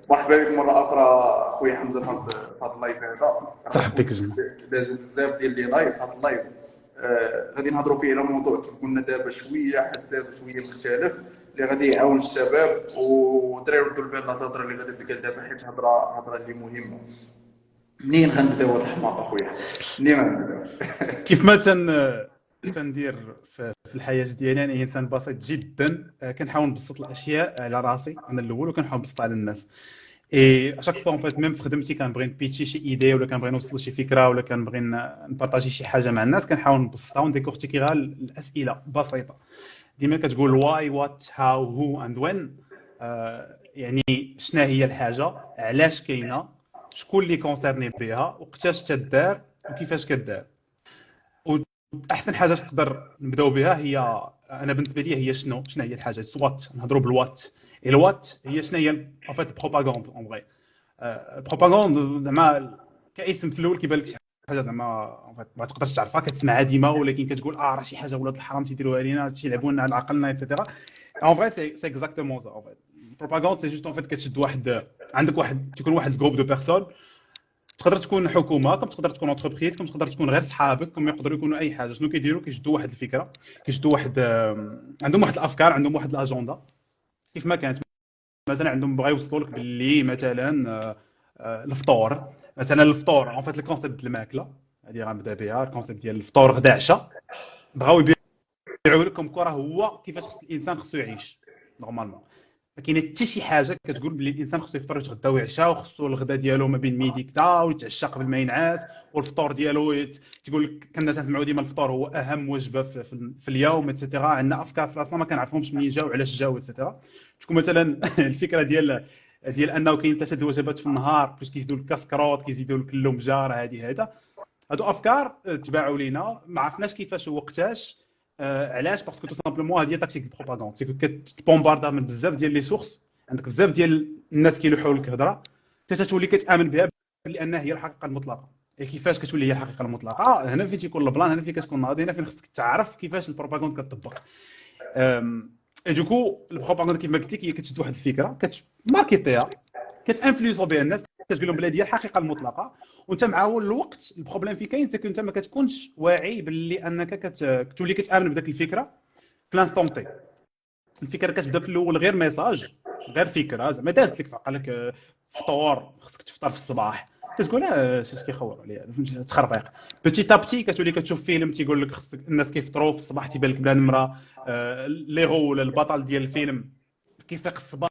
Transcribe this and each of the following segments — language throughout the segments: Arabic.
مرحبا بك مره اخرى خويا حمزه في هذا اللايف هذا. ترحب بك زعما. دازو بزاف ديال لي لايف في هذا اللايف. غادي نهضروا فيه على موضوع كيف قلنا دابا شويه حساس وشويه مختلف اللي غادي يعاون الشباب ودراري يردوا البال على الهضره اللي غادي تقال دابا، حيت هضره اللي مهمه. منين غنبداو هاد الحماقه خويا؟ منين غنبداو؟ كيف ما تندير في الحياه ديالي، انا انسان بسيط جدا. كنحاول نبسط الاشياء على راسي انا الاول، وكنحاول نبسطها على الناس. اي اشاك فوا فيت ميم في خدمتي كنبغي نبيتشي شي ايديا، ولا كنبغي نوصل شي فكره، ولا كنبغي نبارطاجي شي حاجه مع الناس، كنحاول نبسطها ونديكورتيكيها الاسئله بسيطه. ديما كتقول واي وات هاو هو اند وين. يعني شنو هي الحاجه، علاش كاينه، شكون اللي كونسيرني بها، وقتاش تدار، وكيفاش كدار. واحسن حاجه تقدر نبداو بها هي، انا بالنسبه لي هي شنو هي الحاجه. سوات نهضروا بالوات. الوات هي شنو هي ان فيت بروباغوند اون فغي. بروباغوند زعما كاسم في الاول كيبان لك شي حاجه زعما ما تقدرش تعرفها، كتسمعها ديما، ولكن كتقول راه شي حاجه ولاد الحرام تيديروها لينا، تيلعبوا لنا على عقلنا ايتترا. اون فغي سي اكزاكتومون سا. اون فيت بروباغوند سي جوست ان فيت كتشد واحد، عندك واحد تكون واحد جروب دو بيرسون. تقدر تكون حكومه، كم تقدر تكون انتربريز، كم تقدر تكون غير صحابك، كم يقدروا يكونوا اي حاجه. شنو كيديروا؟ كيشدوا واحد الفكره، كيشدوا واحد عندهم واحد الافكار، عندهم واحد الاجنده كيف ما كانت. مثلا عندهم بغاو يوصلوا لك باللي مثلا الفطور. مثلا الفطور اون فيت الكونسيبت ديال الماكله هذه غنبدا بها. الكونسيبت ديال الفطور غدا عشاء بغاو يبيعوا لكم كره هو كيفاش خص الانسان خصو يعيش نورمالمون. ما كاينه حتى شي حاجه كتقول بلي الانسان خصو يفطر ويتغدى ويعشى، وخصو الغدا ديالو ما بين ميدي كدا ويتعشى قبل ما ينعس، والفطور ديالو تقول لك. كنا تسمعوا ديما الفطور هو اهم وجبه في اليوم ايتترا. عندنا افكار في راسنا ما كنعرفهمش منين جاو وعلاش جاو ايتترا. تكون مثلا الفكره ديال انه كاين ثلاثه الوجبات في النهار، باش كيزيدوا لك كاسكروط، كيزيدوا لك اللومجار، هذا هادو افكار تباعوا لينا، ما عرفناش كيفاش ووقتاش. علاش؟ باسكو تو سامبلومون هذه تاكتيك دو بروباغوند، سي كتبومباردا من بزاف ديال لي سورس، عندك بزاف ديال الناس كيلوحوا لك هضره، حتى تولي كتامن بها بانها هي الحقيقه المطلقه. كيفاش كتولي هي الحقيقه المطلقه؟ هنا فين تيكون البلان، هنا فين كتكون ناضي، هنا فين خصك تعرف كيفاش البروباغوند كتطبق. اي دوكو البروباغوند كيف ما قلت لك هي كتشد واحد الفكره، كتماركيتيها، كتانفلونسو بها الناس، كتقول لهم بلي هي الحقيقه المطلقه. وانت مع الوقت البروبليم فين كاين، سي انت ما كتكونش واعي باللي انك كتولي كتامن بداك الفكره في لانستون تي. الفكره كتبدا في الاول غير ميساج، غير فكره زعما دازت لك في عقلك. فطور خصك تفطر في الصباح، كتقول اش كيخور عليا، فهمتي؟ تخربيق. بيتي تابتي كتولي كتشوف فيلم تيقول لك خصك الناس كيفطروا في الصباح، تيبان لك بلا نمره. ليغو ولا البطل ديال الفيلم كيفيق الصباح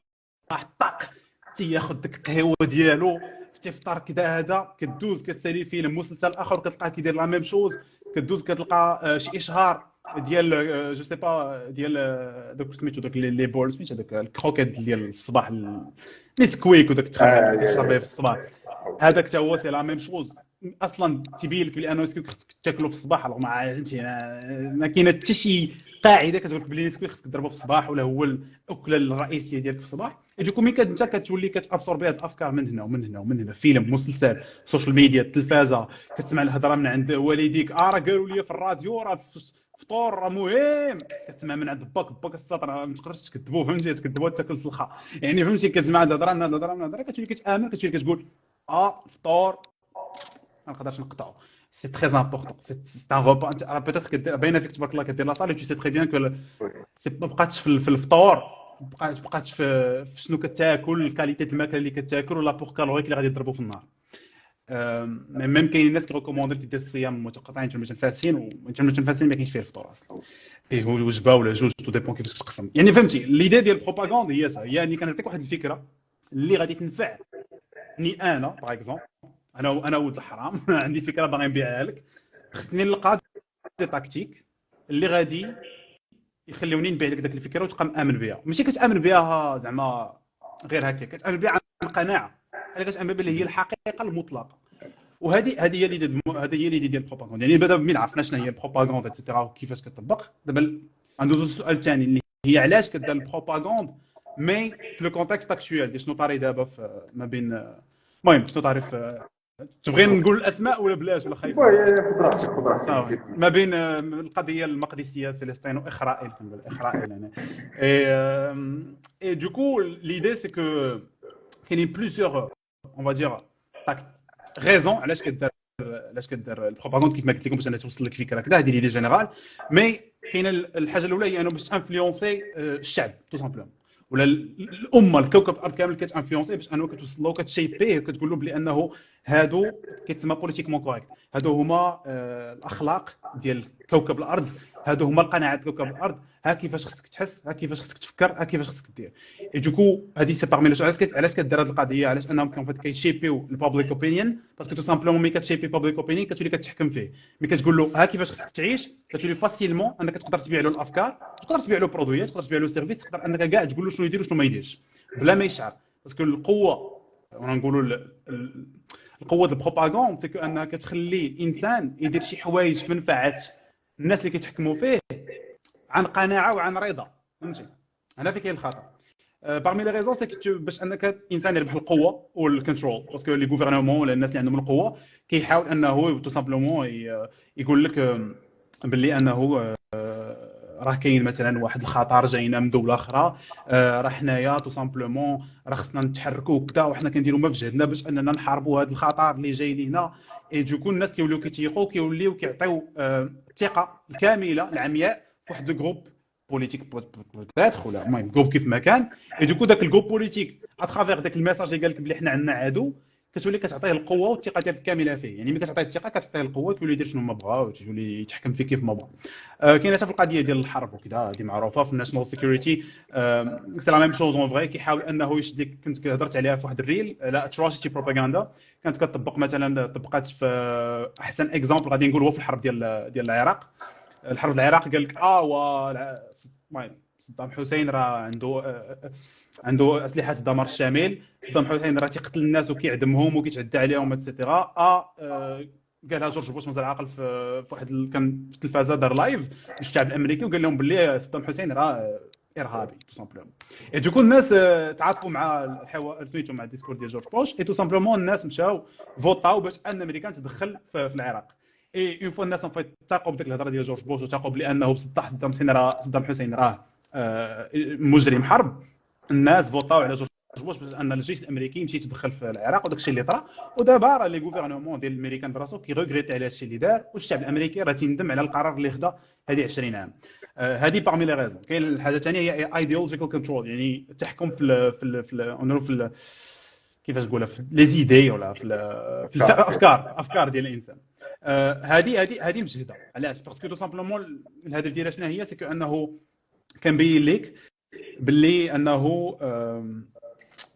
طاق تياخذ ديك القهوه ديالو تفطر كذا. هذا كدوز كتسالي فيلم مسلسل اخر كتلقاه كيدير لا ميم شوز. كدوز كتلقى شي اشهار ديال جو سي با ديال دوك سميتو دوك لي بول، سميتو داك الكروكيت ديال الصباح، نيسكويك وداك التخربيق اللي كتشرب به في الصباح. هذاك حتى هو سي لا ميم شوز. اصلا تيبين لك بان نسكويك خصك تاكلو في الصباح. الوغ ما عرفتي، ما كاينه حتى شي قاعده كتقول لك بلي نسكويك خصك تضربو في الصباح، ولا هو الاكله الرئيسيه ديالك في الصباح. دوكو ملي انت كتولي كتابسوربي هاد الافكار من هنا ومن هنا ومن هنا، فيلم، مسلسل، السوشيال ميديا، التلفازه، كتسمع الهضره من عند والديك، راه قالوا لي في الراديو راه فطور راه مهم، كتسمع من عند باك السطر ما تقدرش تكذبوه، فهمتي؟ تكذبوه تاكل سلخه يعني، فهمتي؟ كتسمع الهضره من الهضره كتولي كتامن، كتولي كتقول فطور ما نقدرش نقطعو. سي تري امبورطون، سي ان روبا. انت بيتيتر باينه فيك تبارك الله كدير لا صال، تو سي تري بيان كو ما بقاتش في الفطور، بقات في شنو كتاكل، الكاليتي د الماكله اللي كتاكل، ولا بور كالوريك اللي غادي يضربوا في النهار. ميم كاين الناس كيريكوموندو دير الصيام متقطعين متنفسين، ومتنفسين ما كاينش فيه الفطور اصلا، فيه وجبه ولا جوج، تو ديبون كيفاش تقسم يعني، فهمتي؟ ليدي ديال البروباغوند هي سا، هي اني كنعطيك واحد الفكره اللي غادي تنفعني انا باغ اكزومبل. انا ولد الحرام عندي فكره باغي نبيعها لك، خصني نلقى دي تاكتيك اللي غادي يخليوني نبيع لك داك الفكره وتبقى مامن بها. ماشي كتامن بها زعما غير هكا، كتامن بها عن قناعه، انا كتامن بها هي الحقيقه المطلقه. وهذه هي اللي ديال البروباغوند. يعني دابا ملي عرفنا شنو هي البروباغوند ايتترا وكيفاش كتطبق، دابا ندوزو للسؤال الثاني اللي هي علاش كدار البروباغوند مي في لو كونتكست اكطويل ديال شنو طاري دابا في ما بين. المهم شنو طاري في، تبغي نقول الاسماء ولا بلاش ولا خايف براحتك صافي؟ كيف ما بين القضيه المقدسيه فلسطين واسرائيل، كنقول اسرائيل انا. اي دوكو ليدي سي كو كاينين بليزيور اون فادير غيزون علاش كدار البروباغوند كيف ما قلت لكم باش انا توصل لك فكره كذا. هذه لي جينيرال. مي كاينه الحاجه الاولى هي انه باش انفلونسي الشعب تو سامبلومون، ولا الامه الكوكب الارض كامل كتانفلونسي باش انه كتوصل له كتشيبيه وكتقول له بلي انه هادو كيتسمى بوليتيكمون كوريكت، هادو هما الاخلاق ديال كوكب الارض، هادو هما القناعات كوكب الارض، ها كيفاش خصك تحس، ها كيفاش خصك تفكر، ها كيفاش خصك دير. اي دوكو هذه سي بارمي علاش كدير هذه القضيه، علاش انهم كون فات كيشيبيو البابليك اوبينيون، باسكو تو سامبلومون ملي كتشيبي البابليك اوبينيون كتولي كتحكم فيه، ملي كتقول له ها كيفاش خصك تعيش كتولي فاسيلمون انك تقدر تبيع له الافكار، تقدر تبيع له برودويات، تقدر تبيع له سيرفيس، تقدر انك كاع تقول له شنو يدير وشنو ما يديرش بلا ما يشعر. باسكو القوه وانا نقولوا القوه ديال البروباغوند سي انها كتخلي الانسان يدير شي حوايج في منفعه الناس اللي كيتحكموا فيه عن قناعه وعن رضا، فهمتي؟ هنا فين كاين الخطر. باغمي لي ريزون سي باش انك الانسان يربح القوه والكنترول، باسكو لي غوفرنمون ولا الناس اللي عندهم القوه كيحاول انه تو سامبلومون يقول لك باللي انه راه كاين مثلا واحد الخطر جاينا من دوله اخرى، راه حنايا تو سامبلومون راه خصنا نتحركوا وكذا، وحنا كنديروا ما في جهدنا باش اننا نحاربوا هذا الخطر اللي جاي لينا. اي دوكو الناس كيوليو كيتيقوا، كيوليو كيعطيو الثقه الكامله العمياء في واحد الجروب بوليتيك بوتيتر ولا المهم جروب كيف ما كان. اي دوكو داك الجروب بوليتيك اترافير داك الميساج اللي قال لك بلي حنا عندنا عدو، كتولي كتعطيه القوه والثقه ديالك كامله فيه. يعني ملي كتعطيه الثقه كتعطيه القوه، كيولي يدير شنو ما بغا ويولي يتحكم فيه كيف ما بغا. كاينه حتى في القضيه ديال الحرب وكذا، هذه معروفه في الناشونال سيكوريتي، سي لا ميم شوز اون فري. كيحاول انه يشد لك، كنت هضرت عليها في واحد الريل، لا اتروسيتي بروباغندا كانت كتطبق مثلا، طبقات في احسن اكزامبل غادي نقول هو في الحرب ديال العراق. الحرب العراق قال لك المهم صدام حسين راه عنده اسلحه دمار الشامل، صدام حسين راه تيقتل الناس وكيعدمهم وكيتعدى عليهم اتسيتيرا. قالها جورج بوش مازال عاقل في واحد كان في التلفازه دار لايف للشعب الامريكي وقال لهم باللي صدام حسين راه ارهابي تو سامبلومون. اي دوكو الناس تعاطفوا مع سميتو مع الديسكور ديال جورج بوش، اي تو سامبلومون الناس مشاو فوطاو باش ان الامريكان تدخل في العراق. اي اون فوا الناس تاقوا بديك الهضره ديال جورج بوش وتاقوا بانه بصدق صدام حسين راه مجرم حرب، الناس فوطاو على جورج بوش باش ان الجيش الامريكي يمشي يتدخل في العراق، وداك الشيء اللي طرا. ودابا راه لي غوفرنمون ديال الامريكان براسو كيغوغريتي على هادشي اللي دار، والشعب الامريكي راه تندم على القرار اللي خدا هذه 20 عام. هذه باغمي لي ريزون. كاين الحاجه الثانيه هي ايديولوجيكال كنترول، يعني التحكم في كيفاش نقولها في لي زيدي ولا في الافكار ديال الانسان. هذه مجهده. علاش؟ باسكو تو سامبلومون الهدف ديالها شنو هي؟ سي انه كنبين لك باللي انه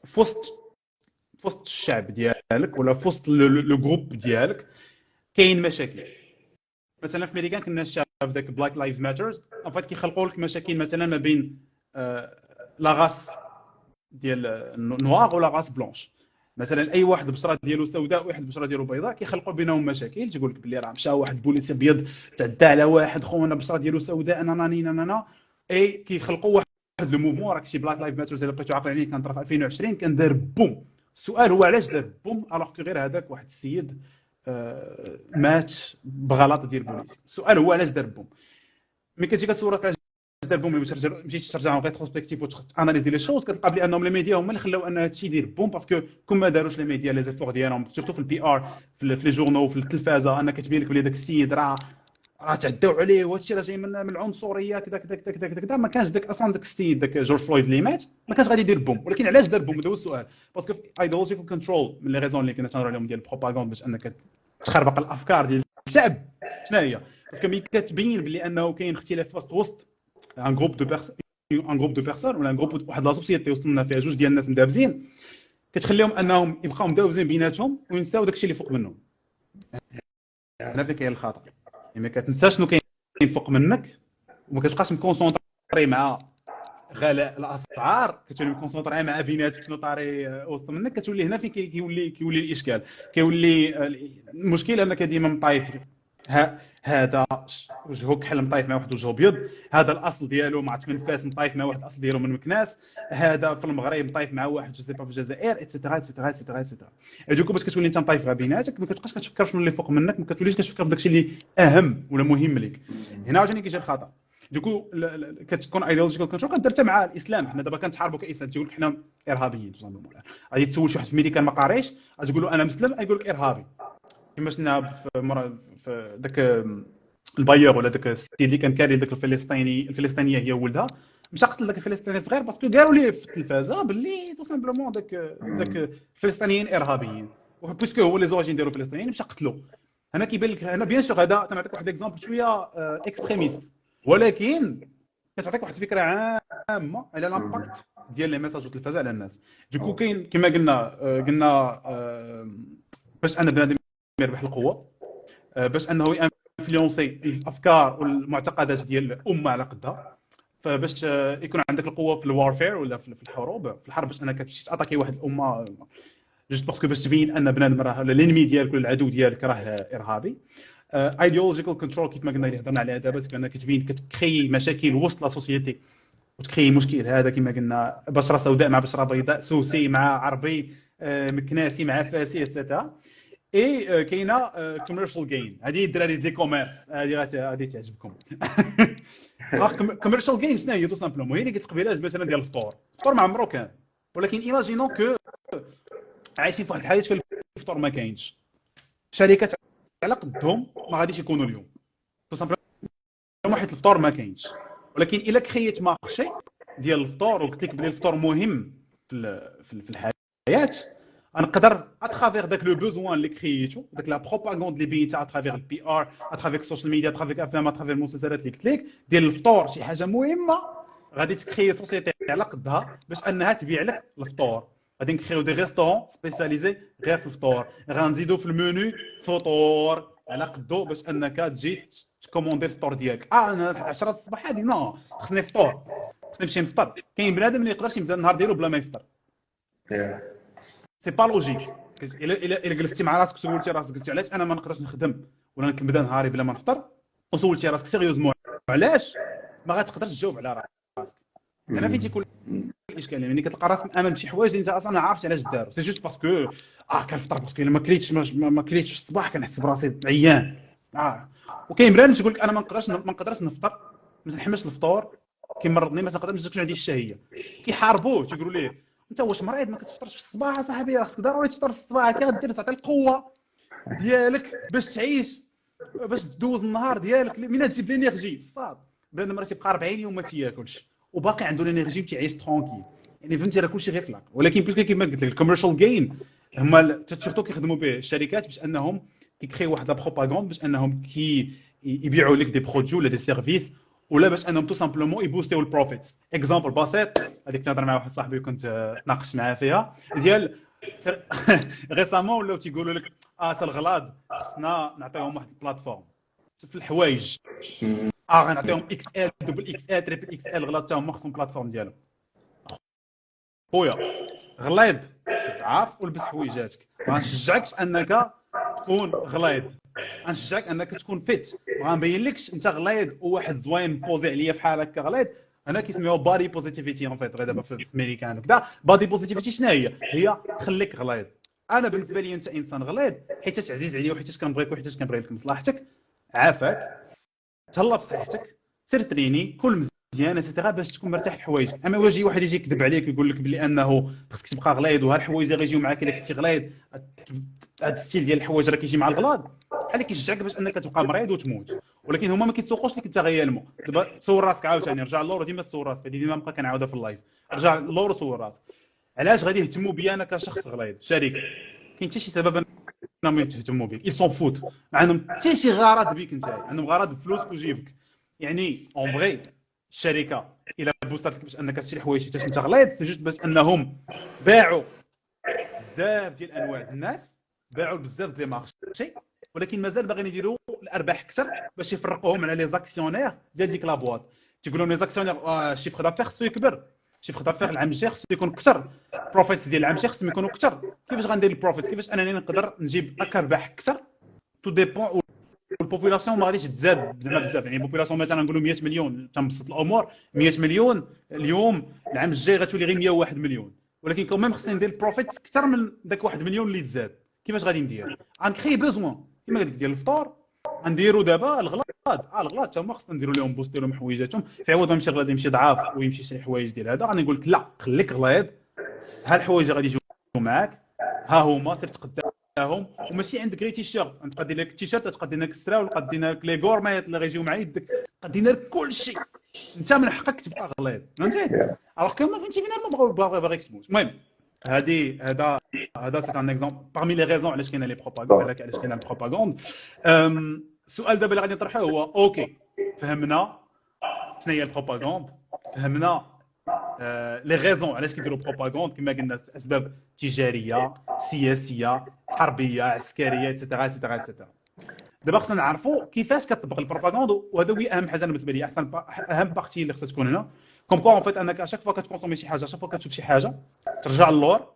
في وسط الشعب ديالك ولا في وسط لو جروب ديالك كاين مشاكل. مثلا في امريكا كنا شاف داك بلاك لايفز ماترز، ان فات كيخلقوا لك مشاكل مثلا ما بين لا غاس ديال النوار ولا غاس بلونش. مثلا اي واحد بشره ديالو سوداء وواحد بشره ديالو بيضاء كيخلقوا بينهم مشاكل، تقول لك بلي راه مشى واحد بوليسي ابيض تعدى على واحد خونا بشره ديالو سوداء انا اي كيخلقوا واحد لو موفمون. راك شي بلاك لايف ماترز اللي بقيتو عاقلين كان طرا في 2020 كان دار بوم. السؤال هو علاش دار بوم الوغ كو غير هذاك واحد السيد مات بغلط ديال بوليسي. السؤال هو علاش دار بوم. ملي كتجي كتصور علاش دار بوم، مشيتي ترجع ريتروسبكتيف وتاناليزي لي شوز، كتلقى بلي انهم لي ميديا هما اللي خلاو ان هادشي يدير بوم، باسكو كون ما داروش لي ميديا لي زيفور ديالهم سورتو في البي ار في لي جورنو في التلفازه، انك كتبين لك بلي داك السيد راه تعداو عليه وهادشي راه جاي من العنصريه كذا كذا كذا كذا كذا، ما كانش داك اصلا داك السيد داك جورج فلويد اللي مات ما كانش غادي يدير بوم. ولكن علاش دار بوم؟ هذا هو السؤال. باسكو في ايديولوجيكال كنترول من لي ريزون اللي كنا تنهضروا عليهم ديال البروباغوند باش انك تخربق الافكار ديال الشعب. شنو هي؟ باسكو ملي كتبين بلي انه كاين اختلاف وسط ان جروب دو بيرسون ولا ان جروب واحد لا سوسيتي وصلنا فيها جوج ديال الناس مدابزين، كتخليهم انهم يبقاو مدابزين بيناتهم وينساو داكشي اللي فوق منهم. هنا فين كاين الخطر. يعني ما كتنساش شنو كاين فوق منك وما كتبقاش مكونسونطري مع غلاء الاسعار، كتولي مكونسونطري مع بيناتك شنو طاري وسط منك. كتولي هنا فين كيولي الاشكال، كيولي المشكل انك ديما مطايف. هذا وجهه كحل مطايف مع واحد وجهه ابيض، هذا الاصل ديالو مع من فاس مطايف مع واحد الاصل ديالو من مكناس، هذا في المغرب مطايف مع واحد جو سي با في الجزائر اتسيتيرا اتسيتيرا اتسيتيرا اتسيتيرا. دوك باش كتولي انت مطايف غير بيناتك ما كتبقاش كتفكر شنو اللي فوق منك، ما كتوليش كتفكر في داكشي اللي اهم ولا مهم لك. هنا عاوتاني كيجي الخطا. دوكو كتكون ايديولوجيكال كنترول كدرتها مع الاسلام. حنا دابا كنتحاربوا كاسلام، تيقول لك حنا ارهابيين غادي تسول شي واحد في امريكا ما قاريش غتقول له انا مسلم يقول لك ارهابي. كما شفنا في داك البايور ولا داك السيد اللي كان كاري داك الفلسطينيه هي ولدها مشى قتل داك الفلسطيني صغير باسكو قالوا ليه في التلفازه باللي تو سامبلومون داك الفلسطينيين ارهابيين، وبويسكو هو لي زوريجين ديالو فلسطينيين مشى قتلو. هنا كيبان لك هنا بيان سور هذا تنعطيك واحد اكزامبل شويه اكستريميست، ولكن كتعطيك واحد الفكره عامه على لامباكت ديال لي ميساج والتلفازه على الناس. دوكو كاين كما قلنا باش ان بنادم يربح القوه، باش انه انفلونسي الافكار والمعتقدات ديال الامه على قدها، فباش يكون عندك القوه في الوارفير ولا في الحروب في الحرب، باش انك تمشي تاتاكي واحد الامه جوست باسكو باش تبين ان بنادم راه الانمي ديالك ولا العدو ديالك راه ارهابي. ايديولوجيكال كنترول كيف ما قلنا اللي هضرنا عليها دابا، كانك كتبين كتكري مشاكل وسط لا سوسيتي وتكري مشكل هذا كما قلنا بشره سوداء مع بشره بيضاء، سوسي مع عربي، مكناسي مع فاسي اتسيتيرا. اي كاينه كوميرشال جين، هذه الدراري دي كوميرس هذه تعجبكم. كوميرشال جين شنو هي؟ تو سامبلومون هي اللي كتقبلها مثلا ديال الفطور ما عمرو كان، ولكن ايماجينو كو عايشين في واحد الحياه فين الفطور ما كاينش، شركات على قدهم ما غاديش يكونوا اليوم تو سامبلومون حيت الفطور ما كاينش. ولكن الا كرييت مارشي ديال الفطور وقلت لك بلي الفطور مهم في الحياه، نقدر اترافير داك لو بوزوان اللي كرييتو، داك لا بروباغوند اللي بينتها اترافير البي ار، اترافير السوشيال ميديا، اترافير افلام، اترافير المسلسلات اللي قلت لك ديال الفطور شي حاجه مهمه، غادي تكري سوسيتي على قدها باش انها تبيع لك الفطور. غادي نكريو دي ريستورون سبيسياليزي غير في الفطور، غنزيدو في المنيو فطور على قدو باش انك تجي تكوموندي الفطور ديالك. انا 10 الصباح هادي نو خصني فطور، خصني نمشي نفطر. كاين بنادم اللي يقدرش يبدا النهار ديالو بلا ما يفطر، سي با لوجيك. الا جلستي مع راسك وسولتي راسك قلتي علاش انا ما نقدرش نخدم ولا نبدا نهاري بلا ما نفطر، وسولتي راسك سيريوزمون علاش، ما غاتقدرش تجاوب على راسك. انا فين تيكون الاشكال؟ ملي كتلقى راسك امام بشي حوايج اللي انت اصلا ما عارفش علاش داروا، سي جوست باسكو كنفطر باسكو الا ما كليتش في الصباح كنحس براسي عيان. وكاين بنادم تيقول لك انا ما نقدرش نفطر، ما نحملش الفطور كيمرضني، ما نقدرش تكون عندي الشهيه. كيحاربوه تيقولوا ليه انت واش مريض ما كتفطرش في الصباح صاحبي؟ راه خصك ضروري تفطر في الصباح، هكا غدير تعطي القوه ديالك باش تعيش، باش تدوز النهار ديالك منين تجيب لينيرجي. صاد بنادم راه تيبقى 40 يوم ما تياكلش وباقي عنده لينيرجي وتيعيش ترونكيل، يعني فهمتي راه كلشي غير فلاك. ولكن باسكو كيما قلت لك الكوميرشال جين هما سورتو كيخدموا به الشركات باش انهم كيكريو واحد لا بروباغوند باش انهم يبيعوا لك دي برودوي ولا دي سيرفيس، ولا باش انهم تو سامبلومون يبوستيو البروفيتس. اكزامبل بسيط هذيك تهضر مع واحد صاحبي وكنت ناقش معاه فيها ديال ريسامون ولاو تيقولوا لك حتى الغلاض خصنا نعطيهم واحد البلاتفورم في الحوايج، غنعطيهم اكس ال دبل اكس ال تريبل اكس ال غلاض حتى هما خصهم بلاتفورم ديالهم. خويا غليظ عارف ولبس حويجاتك، ما نشجعكش انك تكون غليظ، غنشجعك انك تكون فيت، وغنبين لكش انت غليظ وواحد زوين بوزي عليا في حالك غليظ. هنا كيسميوها بادي بوزيتيفيتي اون فيت، غير دابا في امريكان وكذا. بادي بوزيتيفيتي شنو هي خليك غليظ. انا بالنسبه لي انت انسان غليظ حيت عزيز عليا وحيت كنبغيك وحيت كنبغي لك مصلحتك، عافاك، تهلا في صحتك، سير تريني، كل مزيان اتسيتيرا باش تكون مرتاح في حوايجك. اما واجي واحد يجي يكذب عليك ويقول لك بلي انه خصك تبقى غليظ وها الحوايج اللي غيجيو معاك الا كنتي غليظ، هذا الستيل ديال الحوايج راه كيجي مع الغلاض، بحال كيشجعك باش انك تبقى مريض وتموت. ولكن هما ما كيتسوقوش لك انت غيالمو. دابا تصور راسك عاوتاني، رجع للور، ديما تصور راسك، هذه ديما نبقى كنعاودها في اللايف، رجع للور وصور راسك. علاش غادي يهتموا بيا انا كشخص غليظ؟ شركه كاين حتى شي سبب انهم يهتموا بك، يسون فوت، ما عندهم حتى شي غرض بك انت، عندهم غرض بفلوسك وجيبك. يعني اون فغي الشركه الى بوستات لك باش انك تشري حوايج حتى انت غليظ، سي جوست باش انهم باعوا بزاف ديال انواع الناس، باعوا بزاف ديال مارشي، ولكن مازال باغيين يديروا الارباح اكثر باش يفرقوهم على لي زاكسيونير ديال ديك لابواط. تيقول لهم لي زاكسيونير الشيفر دافير خصو يكبر، الشيفر دافير العام الجاي خصو يكون اكثر، البروفيتس ديال العام الجاي خصهم يكونوا اكثر. كيفاش غندير البروفيت؟ كيفاش انني نقدر نجيب ارباح اكثر؟ تو ديبون. والبوبولاسيون ما غاديش تزاد زعما بزاف، يعني البوبولاسيون مثلا نقولوا 100 مليون تنبسط الامور، 100 مليون اليوم، العام الجاي غتولي غير 101 مليون، ولكن كوميم خصني ندير البروفيت اكثر من داك 1 مليون اللي تزاد. كيفاش غادي ندير؟ غنكري بوزوان كيما قلت لك ديال الفطور، غنديروا دابا الغلاط هما خصنا نديروا لهم بوستي لهم حويجاتهم في عوض ما يمشي غادي يمشي ضعاف ويمشي شي حوايج ديال هذا. غادي نقول لك لا، خليك غليظ، ها الحوايج غادي يجيو معاك، ها هما سير تقداهم. وماشي عندك غير تيشيرت، انت قادين لك التيشيرت، تقدين لك السراو، ولا قادين لك لي غورميت اللي غيجيو مع يدك، قادين لك كلشي. انت من حقك تبقى غليظ، فهمتي؟ الوغ كو ما فهمتي فينا باغيك تموت. المهم هذا سي ان اكزومبل parmi لي ريزون علاش كاينه لي بروباغوند، علاش كاينه البروباغوند. السؤال دابا اللي غادي نطرحه هو اوكي، فهمنا شنو هي البروباغوند، فهمنا لي ريزون علاش كيديروا بروباغوند كما قلنا، اسباب تجاريه، سياسيه، حربيه، عسكريه، ايتترا ايتترا ايتترا. دابا خصنا نعرفوا كيفاش كتطبق البروباغوند، وهذا هو اهم حاجه بالنسبه لي، اهم بارتي اللي خصها تكون هنا. كوم كوا اون فيت انك اشاك فوا كتكونسومي شي حاجه، اشاك فوا كتشوف شي حاجه ترجع للور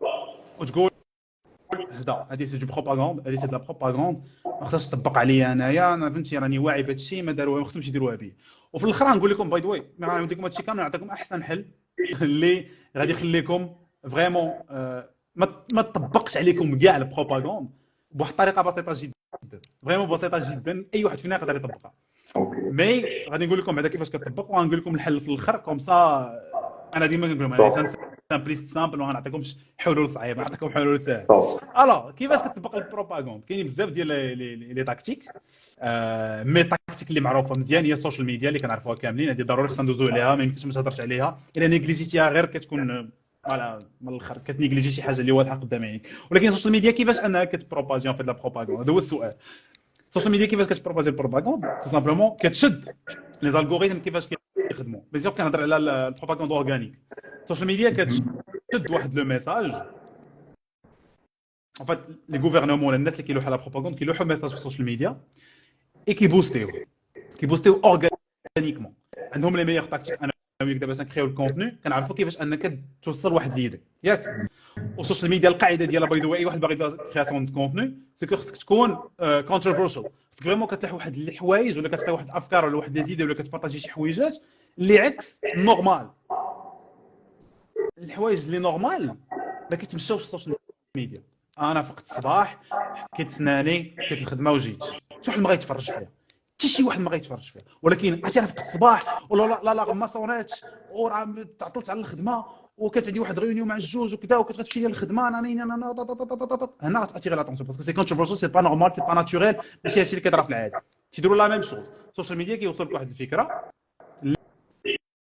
وتقول هذه سي دو بروباغوند، هذه سي لا بروباغوند، ما خصهاش تطبق عليا انايا، انا فهمتي راني واعي بهذا الشيء، ما داروها، ما خصهمش يديروها بي. وفي الاخر نقول لكم باي ذا واي، ما غنعطيكم هذا الشيء كامل، نعطيكم احسن حل اللي غادي يخليكم فريمون ما تطبقش عليكم كاع البروباغوند بواحد الطريقه بسيطه جدا، فريمون بسيطه جدا، اي واحد فينا يقدر يطبقها. مي غادي نقول لكم بعدا كيفاش كتطبق، وغنقول لكم الحل في الاخر. كوم سا انا ديما كنقول لهم انا سامبليست سامبل، وما نعطيكمش حلول صعيبه، نعطيكم حلول سهله. الو كيفاش كتطبق البروباغوند؟ كاينين بزاف ديال لي تاكتيك. مي تاكتيك اللي معروفه مزيان هي السوشيال ميديا اللي كنعرفوها كاملين، هذه ضروري خصنا ندوزو عليها، ما يمكنش ما تهضرش عليها الا نيجليجيتيها، غير كتكون فوالا من الاخر كتنيجليجي شي حاجه اللي واضحه قدام عينيك. ولكن السوشيال ميديا كيفاش انها كتبروباجي في لا بروباغوند؟ هذا هو السؤال. السوشيال ميديا كيفاش كتبروباجي البروباغوند؟ تو سامبلومون كتشد لي زالغوريثم كيفاش كيخدموا. بيزيور كنهضر على البروباغوند اورغانيك. السوشيال ميديا كتشد واحد لو ميساج، en fait les gouvernements ولا الناس اللي كيلوحوا على بروباغوند كيلوحوا ميساج في السوشيال ميديا اي كيبوستيو اورغانيكمون. عندهم لي ميور تاكتيك. انا وياك دابا نكريو الكونتوني كنعرفوا كيفاش انك توصل واحد ليدي ياك. والسوشيال ميديا القاعده ديالها باي ذا واي، اي واحد باغي يدير كرياسيون دو كونتوني سي خصك تكون كونتروفيرشال، خصك فريمون كتلح واحد الحوايج ولا كتعطي واحد الافكار ولا واحد لي زيدي ولا كتبارطاجي شي حويجات اللي عكس النورمال. الحوايج اللي نورمال ما كيتمشاوش في السوشيال ميديا. انا فقت الصباح حكيت سناني مشيت الخدمه وجيت، شي واحد ما غيتفرج فيها، حتى شي واحد ما غيتفرج فيها. ولكن عرفتي انا فقت الصباح ولا لا ما صوناتش وراه تعطلت على الخدمه وكانت عندي واحد ريونيون مع الجوج وكذا وكتمشي لي الخدمه هنا غتاتيغي لاتونسيون باسكو سي كونتروفيرسيال، سي با نورمال، سي با ناتوريل، ماشي هادشي اللي كيطرا في العادي. كيديروا لا ميم شوز. السوشيال ميديا كيوصلك واحد الفكره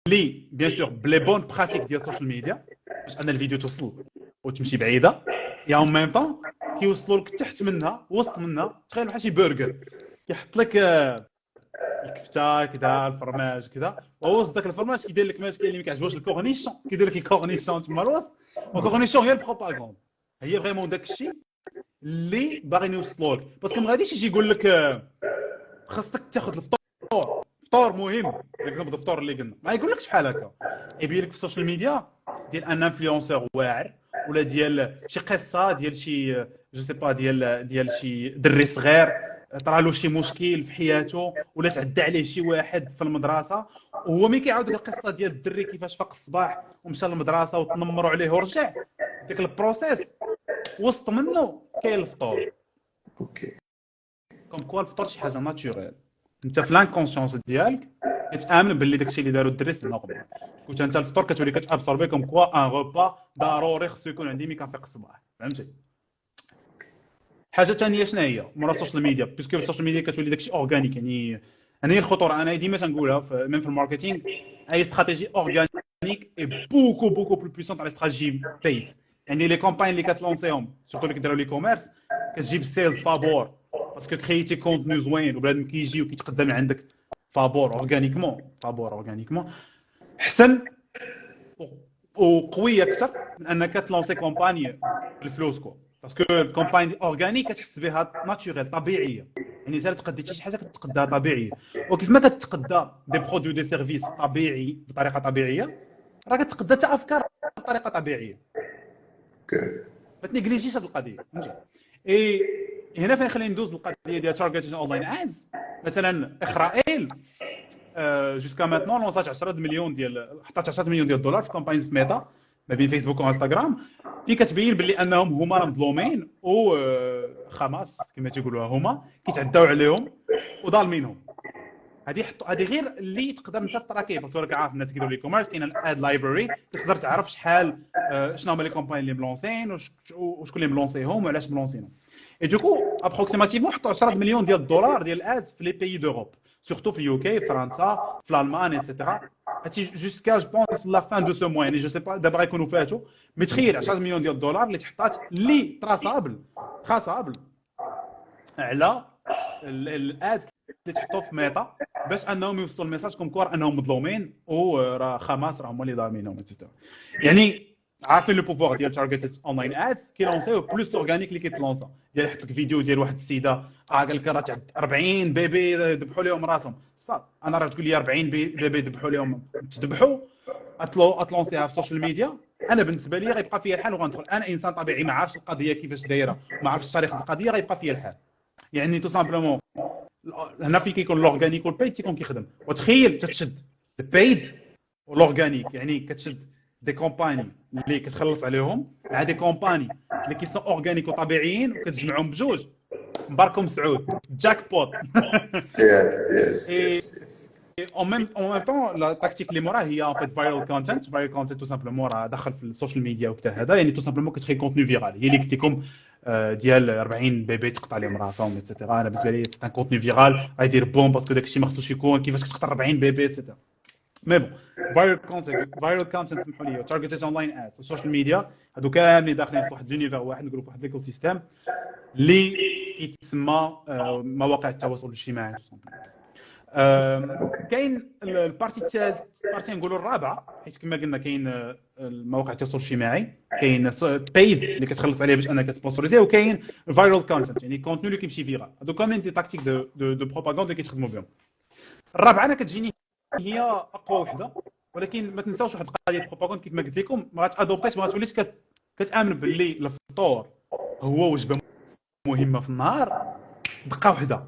اللي بيان سور بلي بون براتيك ديال السوشيال ميديا باش ان الفيديو توصل وتمشي بعيده، يا اون ميم طون كيوصلوا لك تحت منها وسط منها. تخيل بحال شي برجر كيحط لك الكفته كذا الفرماج كذا، ووسط داك الفرماج كيدير لك ماش كاين اللي ما كيعجبوش الكورنيشون، كيدير لك الكورنيشون تما الوسط. الكورنيشون هي البروباغوند، هي فريمون داك الشيء اللي باغيين يوصلوا لك. باسكو ما غاديش يجي يقول لك خاصك تاخذ الفطور، فطور مهم اكزومبل الفطور اللي قلنا، ما يقول لكش بحال هكا. يبين لك في السوشيال ميديا ديال ان انفلونسور واعر ولا ديال شي قصه ديال شي جو سي با ديال شي دري صغير طرالو شي مشكل في حياته ولا تعدى عليه شي واحد في المدرسه، وهو ملي كيعاود القصه ديال الدري كيفاش فاق الصباح ومشى للمدرسه وتنمروا عليه ورجع، ديك البروسيس وسط منه كاين الفطور. اوكي كوم كوا الفطور شي حاجه ناتوريل، انت في لانكونسيونس ديالك كتامن باللي داكشي اللي داروا الدري سي نورمال. كنت انت الفطور كتولي كتابسوربي كوم كوا ان روبا ضروري خصو يكون عندي ملي كنفيق الصباح، فهمتي؟ حاجه ثانيه شنو هي مورا السوشيال ميديا؟ باسكو السوشيال ميديا كتولي داكشي اورغانيك، يعني انا هي الخطوره. انا ديما تنقولها ميم في الماركتينغ، اي استراتيجي اورغانيك اي بوكو بلو بويسونط على استراتيجي بيد. يعني لي كومباين اللي كتلونسيهم سورتو اللي كيديروا لي كوميرس كتجيب سيلز فابور باسكو كريتي كونتوني زوين وبنادم كيجي وكيتقدم عندك فابور اورغانيكمون احسن وقويه اكثر من انك تلونسي كومباني بالفلوس كو. باسكو الكومباني اورغانيك كتحس بها ناتوريل طبيعيه، يعني الا تقديت شي حاجه كتقداها طبيعيه. وكيف ما كتقدا دي برودوي دي سيرفيس طبيعي بطريقه طبيعيه، راه كتقدا حتى افكار بطريقه طبيعيه. اوكي ما تنيجليجيش هذه القضيه، فهمتي؟ اي هنا فين خلينا ندوز القضيه ديال تارجيتين اونلاين ادز. مثلا اسرائيل جوسكا ماتنون لونسات 10 مليون ديال حطات 10 مليون ديال الدولار في كامباينز في ميتا ما بين فيسبوك وانستغرام، في كتبين باللي انهم هما مظلومين و خماس كما تيقولوها هما كيتعداو عليهم وظالمينهم. هذه غير اللي تقدر انت تراكي، باسكو راك عارف الناس كيديروا لي كوميرس كاين الاد لايبراري تقدر تعرف شحال شنو هما لي كومباني اللي ملونسين وشكون اللي ملونسيهم وعلاش ملونسينهم. اي دوكو ابروكسيماتيفمون حطوا 10 مليون ديال الدولار ديال الادز في لي بيي دوروب، سورتو في اليو كي، فرنسا، في الالمان ايتترا، هادشي جوسكا جو بونس لا فان دو سو موا، يعني جو سي با دابا غيكونوا فاتوا. مي تخيل 10 مليون ديال الدولار اللي تحطات اللي تراسابل على الادز اللي تحطوا في ميتا باش انهم يوصلوا الميساج كوم كور انهم مظلومين وراه خماس راهم اللي ظالمينهم ايتترا. يعني عارفين لو بوفوار ديال تارجيتد اونلاين ادز كيلونسيو بلوس اورغانيك اللي كيتلونسا، ديال يحط لك فيديو ديال واحد السيده قال لك راه تعد 40 بيبي ذبحوا لهم راسهم، صافي انا راه تقول لي 40 بيبي ذبحوا لهم تذبحوا اتلونسيها في السوشيال ميديا. انا بالنسبه لي غيبقى فيا الحال وغندخل، انا انسان طبيعي ما عارفش القضيه كيفاش دايره، ما عارفش تاريخ القضيه، غيبقى فيا الحال. يعني تو سامبلومون هنا في كيكون لورغانيك والبيد تيكون كيخدم، وتخيل تتشد البيد والاورغانيك، يعني كتشد دي كومباني اللي كتخلص عليهم مع دي كومباني اللي كيسون اورغانيك وطبيعيين وكتجمعهم بجوج، مباركم سعود جاك بوت. يس en même temps la tactique اللي موراها هي en fait viral content tout simplement راه دخل في السوشيال ميديا وكذا هذا، يعني tout simplement كتخي كونتوني فيرال. هي اللي قلت لكم ديال 40 بيبي تقطع عليهم راسهم ايتترا، انا بالنسبه لي سي ان كونتوني فيرال غيدير بوم باسكو داكشي ما خصوش يكون، كيفاش كتقطع 40 بيبي ايتترا. مي بون viral content سمحوا لي targeted online ads السوشيال ميديا هادو كاملين داخلين في واحد لونيفير واحد، نقولوا في واحد ليكو سيستيم اللي كيتسمى مواقع التواصل الاجتماعي. كاين البارتي الثالث، البارتي نقولوا الرابعه، حيت كما قلنا كاين المواقع التواصل الاجتماعي، كاين بيد اللي كتخلص عليه باش انك تسبونسوريزي، وكاين فايرال كونتنت يعني كونتوني اللي كيمشي فيرال. هادو كاملين دي تاكتيك دو بروباغاند اللي كيتخدموا بهم. الرابعه انا كتجيني هي اقوى وحده، ولكن ما تنساوش واحد القضيه البروباغند كيف ما قلت لكم ما غاتادوبتيش، ما غتوليش كتامن باللي الفطور هو وجبه مهمه في النهار. دقه وحده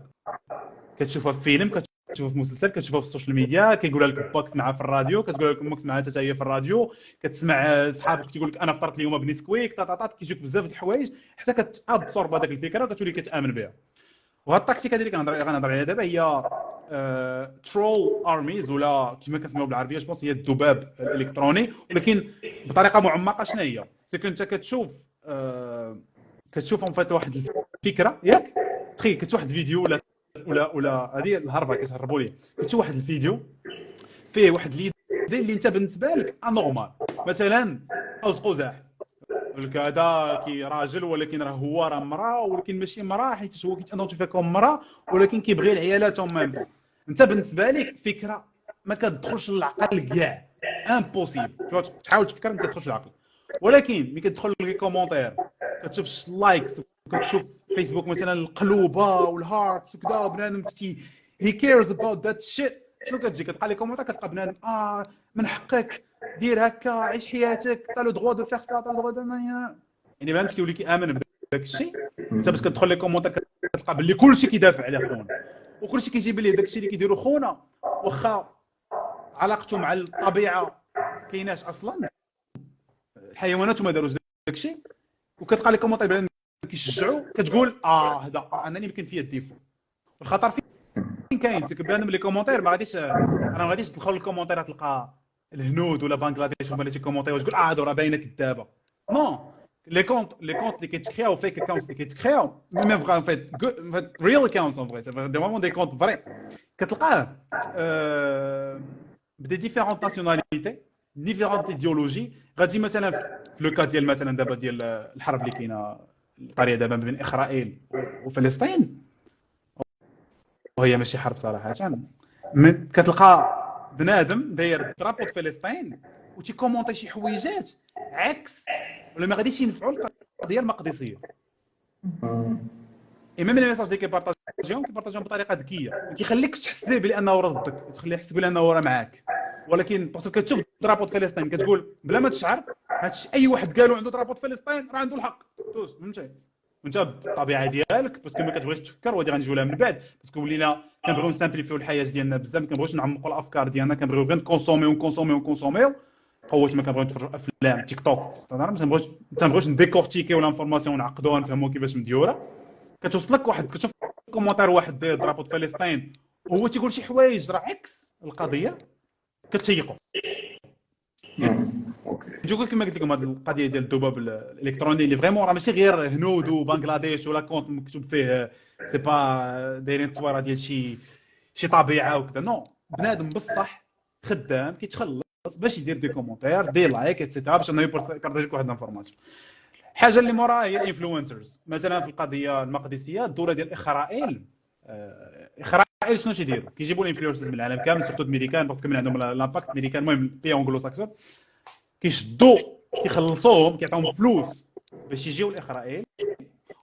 كتشوفها في فيلم، كتشوفها في مسلسل، كتشوفها في السوشيال ميديا، كيقولها لك باك معها في الراديو، كتقول لك امك معها حتى هي في الراديو، كتسمع صحابك تيقول لك انا فطرت اليوم بنسكويك طاطاط، كيجيوك بزاف د الحوايج حتى كتابسورب هذيك الفكره وكتولي كتامن بها. وهاد التاكتيك هذه اللي غنهضر عليها دابا هي ترول ارميز، ولا كما كنسميوها بالعربيه جوبونس هي الذباب الالكتروني، ولكن بطريقه معمقه. شنو هي؟ سيكون انت كتشوف اون فيت واحد الفكره ياك، تخيل كتشوف واحد الفيديو ولا هذه الهربه كتهربوا ليه، كتشوف واحد الفيديو فيه واحد ليدي اللي انت بالنسبه لك انورمال، مثلا قوس قزح لك هذا كي راجل ولكن راه مراه، ولكن ماشي مراه حيت هو كيتانوتيفا كوم مراه، ولكن كيبغي العيالاتهم ميم. انت بالنسبه لك فكره ما كتدخلش للعقل كاع، امبوسيبل تحاول تفكر ما كتدخلش للعقل. ولكن ملي كتدخل لي كومونتير كتشوف اللايكس وكتشوف فيسبوك مثلا القلوبه والهارتس وكذا، بنادم هي كيرز اباوت ذات شيت، شنو كتجي كتلقى لي كومونتير كتلقى بنادم من حقك دير هكا، عيش حياتك، تا لو دروا دو فيغ سا، تا لو دروا دو يعني بنادم كيولي كيامن بداك الشيء. انت باش كتدخل لي كومونتير كتلقى باللي كلشي كيدافع على خونا، وكلشي كيجيب ليه داك الشيء اللي كيديروا خونا، واخا علاقته مع الطبيعه كايناش اصلا، الحيوانات وما داروش داك الشيء، وكتلقى لي كومونتير بنادم كيشجعوا، كتقول هذا انني يمكن فيا الديفو. الخطر فين كاين؟ سيك بنادم لي كومونتير ما غاديش تدخل للكومونتير تلقى الهنود ولا بنغلاديش هما اللي تيكومونتيو وتقول هادو راه باينه كذابه. نو، لي كونت اللي كيتكرياو فيك اكونت اللي كيتكرياو ميم فغا فيت ريل اكونتس اون فغي سي دي مومون دي كونت فري كتلقاه بدي ديفيرونت ناسيوناليتي ديفيرونت ايديولوجي. غادي مثلا في لو كا ديال مثلا دابا ديال الحرب اللي كاينه الطاريه دابا بين اسرائيل وفلسطين، وهي ماشي حرب صراحه، كتلقى بنادم داير درابو فلسطين وتيكومونطي شي حويجات عكس ولا ما غاديش ينفعوا القضيه المقدسيه. اي ميم لي ميساج اللي كيبارطاجيهم بطريقه ذكيه، ما كيخليكش تحس به بلي انه راه ضدك، تخليه يحس بلي انه راه معاك. ولكن باسكو كتشوف درابو فلسطين كتقول بلا ما تشعر هادشي اي واحد قالوا عنده درابو فلسطين راه عنده الحق، فهمتي؟ وانت بالطبيعه ديالك باسكو ما كتبغيش تفكر، وهادي غنجيو لها من بعد، باسكو ولينا كنبغيو نسامبليفيو الحياه ديالنا بزاف، ما كنبغيوش نعمقوا الافكار ديالنا، كنبغيو غير نكونسوميو قوت، ما كنبغيو نتفرجوا افلام تيك توك، ما تنبغيوش نديكورتيكيو الانفورماسيون ونعقدوها نفهموا كيفاش مديوره. كتوصلك واحد كتشوف كومونتير واحد داير درابو فلسطين وهو تيقول شي حوايج راه عكس القضيه، كتيقوا. اوكي. نجيو كما قلت لكم هذه القضيه ديال الذباب الالكتروني اللي فريمون راه ماشي غير هنود وبنغلاديش ولا كونت مكتوب فيه سي با دايرين التصويره ديال شي طبيعه وكذا، نو بنادم بصح خدام كيتخلص باش يدير دي كومونتير دي لايك اتسيتيرا باش انه يبارطاجيك واحد الانفورماسيون. الحاجه اللي موراها هي الانفلونسرز. مثلا في القضيه المقدسيه الدوله ديال اسرائيل، اسرائيل شنو تيديروا؟ كيجيبوا الانفلونسرز من العالم كامل سورتو الميريكان باسكو من عندهم لامباكت امريكان، المهم بي انجلو ساكسون، كيشدوا كيخلصوهم كيعطيهم فلوس باش يجيو لاسرائيل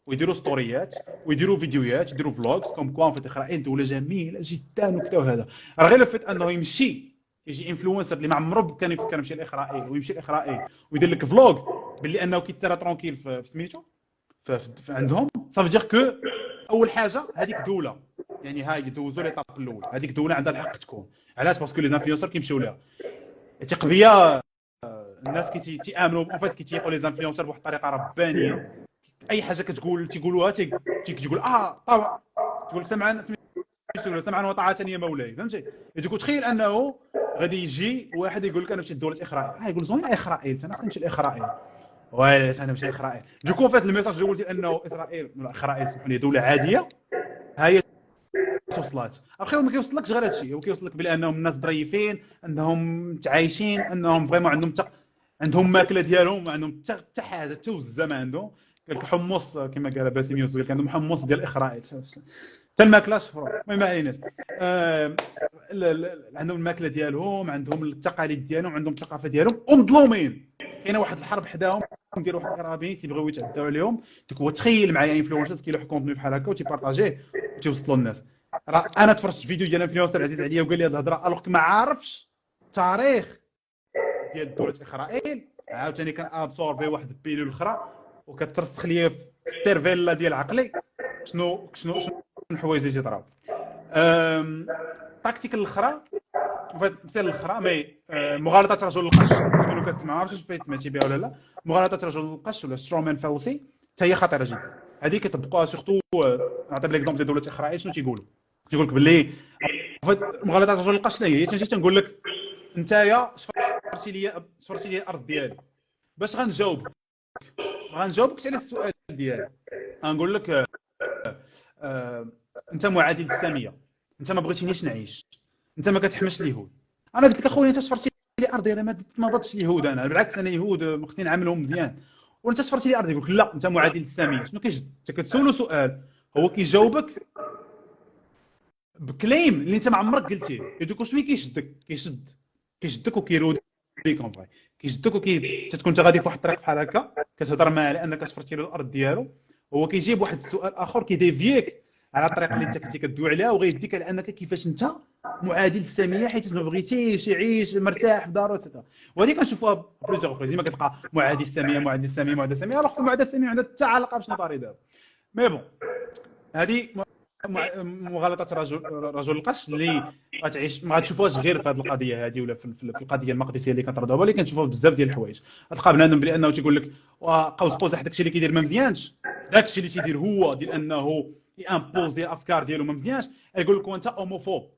ويديروا ستوريات ويديروا فيديوهات يديروا فلوجز كوم كوان في اسرائيل دوله جميله جدا وكذا وهذا. راه غير الفت انه يمشي يجي انفلونسر اللي ما عمره كان يفكر يمشي لاسرائيل ويمشي لاسرائيل ويدير لك فلوج باللي انه كيتسرى ترونكيل في سميتو عندهم، صافي دير كو اول حاجه هذيك دوله يعني هاي يدوزوا ليطاب الاول، هذيك دوله عندها الحق تكون. علاش؟ باسكو لي زانفلونسر كيمشيو ليها تقبيه. الناس كيتامنوا اون فيت كيتيقوا لي زانفلونسر بواحد الطريقه ربانيه. اي حاجه تيقولوها تيقول طبعا تقول لك سمعا وطاعه يا مولاي، فهمتي؟ يقول تخيل انه غادي يجي واحد يقول لك انا مشيت لدوله اسرائيل، يقول زوين اسرائيل انا نمشي لاسرائيل ولا انا نمشي لاسرائيل. دوكو فات الميساج اللي قلت انه اسرائيل سمحوا لي دوله عاديه هاي توصلات. اخي ما كيوصلكش غير هادشي، هو كيوصلك بانهم الناس ظريفين عندهم متعايشين انهم فريمون عندهم ماكله ديالهم، ما عندهم حتى حاجه توزه ما عندهم. قال لك حمص كما قال باسم يوسف، قال لك عندهم حمص ديال اسرائيل حتى الماكله شفروا. المهم ما عليناش، عندهم الماكله ديالهم عندهم التقاليد ديالهم عندهم الثقافه ديالهم ومظلومين. كاينه واحد الحرب حداهم ندير واحد الارهابيين تيبغيو يتعداو عليهم. هو تخيل معايا انفلونسرز كيلوح كونتوني بحال هكا وتيبارطاجيه وتيوصلوا للناس. راه انا تفرجت فيديو ديال انفلونسر عزيز عليا وقال لي هذه الهضره الوغ ما عارفش التاريخ ديال دوله اسرائيل. عاوتاني كان ابسوربي واحد البيلو الاخرى وكترسخ ليا في السيرفيلا ديال عقلي شنو الحوايج اللي تيطراو. التاكتيك الاخرى مثال الاخرى مي مغالطه رجل القش شنو كتسمع، ما عرفتش فايت سمعتي بها ولا لا. مغالطه رجل القش ولا سترومان فالسي حتى هي خطيره جدا. هذه كتطبقوها سورتو نعطي ليكزومبل ديال دوله اسرائيل. شنو تيقول لك باللي مغالطه رجل القش لا هي تنجي تنقول لك نتايا شفرتي لي الارض ديالي باش غنجاوبك على السؤال ديالي. غنقول لك انت معادي للساميه، انت ما بغيتينيش نعيش، انت ما كتحملش اليهود. انا قلت لك اخويا انت شفرتي لي ارضي، انا ما ضدتش اليهود، انا بالعكس انا يهود مختين نعاملهم مزيان، وانت شفرتي لي ارضي. يقول لك لا انت معادي للساميه. شنو كيجد؟ انت كتسولو سؤال هو كيجاوبك بكليم اللي انت ما عمرك قلتيه. يدوك شويه كيشدك وكيروديك اون فاي كيشدك تتكون انت غادي في واحد الطريق بحال هكا كتهضر معاه على انك شفرتي له الارض ديالو، هو كيجيب واحد السؤال اخر كيديفيك على الطريقه اللي انت كنتي كدوي عليها وغيديك على انك كيفاش انت معادي للساميه حيت ما بغيتيش يعيش مرتاح في دارو etc. وهذه كنشوفوها بليزيور فريز ما كتلقى معادي الساميه الوغ المعاداه الساميه عندها حتى علاقه بشنو طاري دابا. مي بون هذه مغالطه رجل القش اللي غتعيش ما غتشوفوهاش غير في هذه القضيه هذه ولا في القضيه المقدسيه اللي كنطردوها، ولكن كنشوفوها بزاف ديال الحوايج. غتلقى بنادم بلي انه تيقول لك قوس داك الشيء اللي كيدير ما مزيانش، داك الشيء اللي تيدير هو ديال انه يامبوز ديال الافكار ديالو ما مزيانش، يقول لك انت اوموفوب،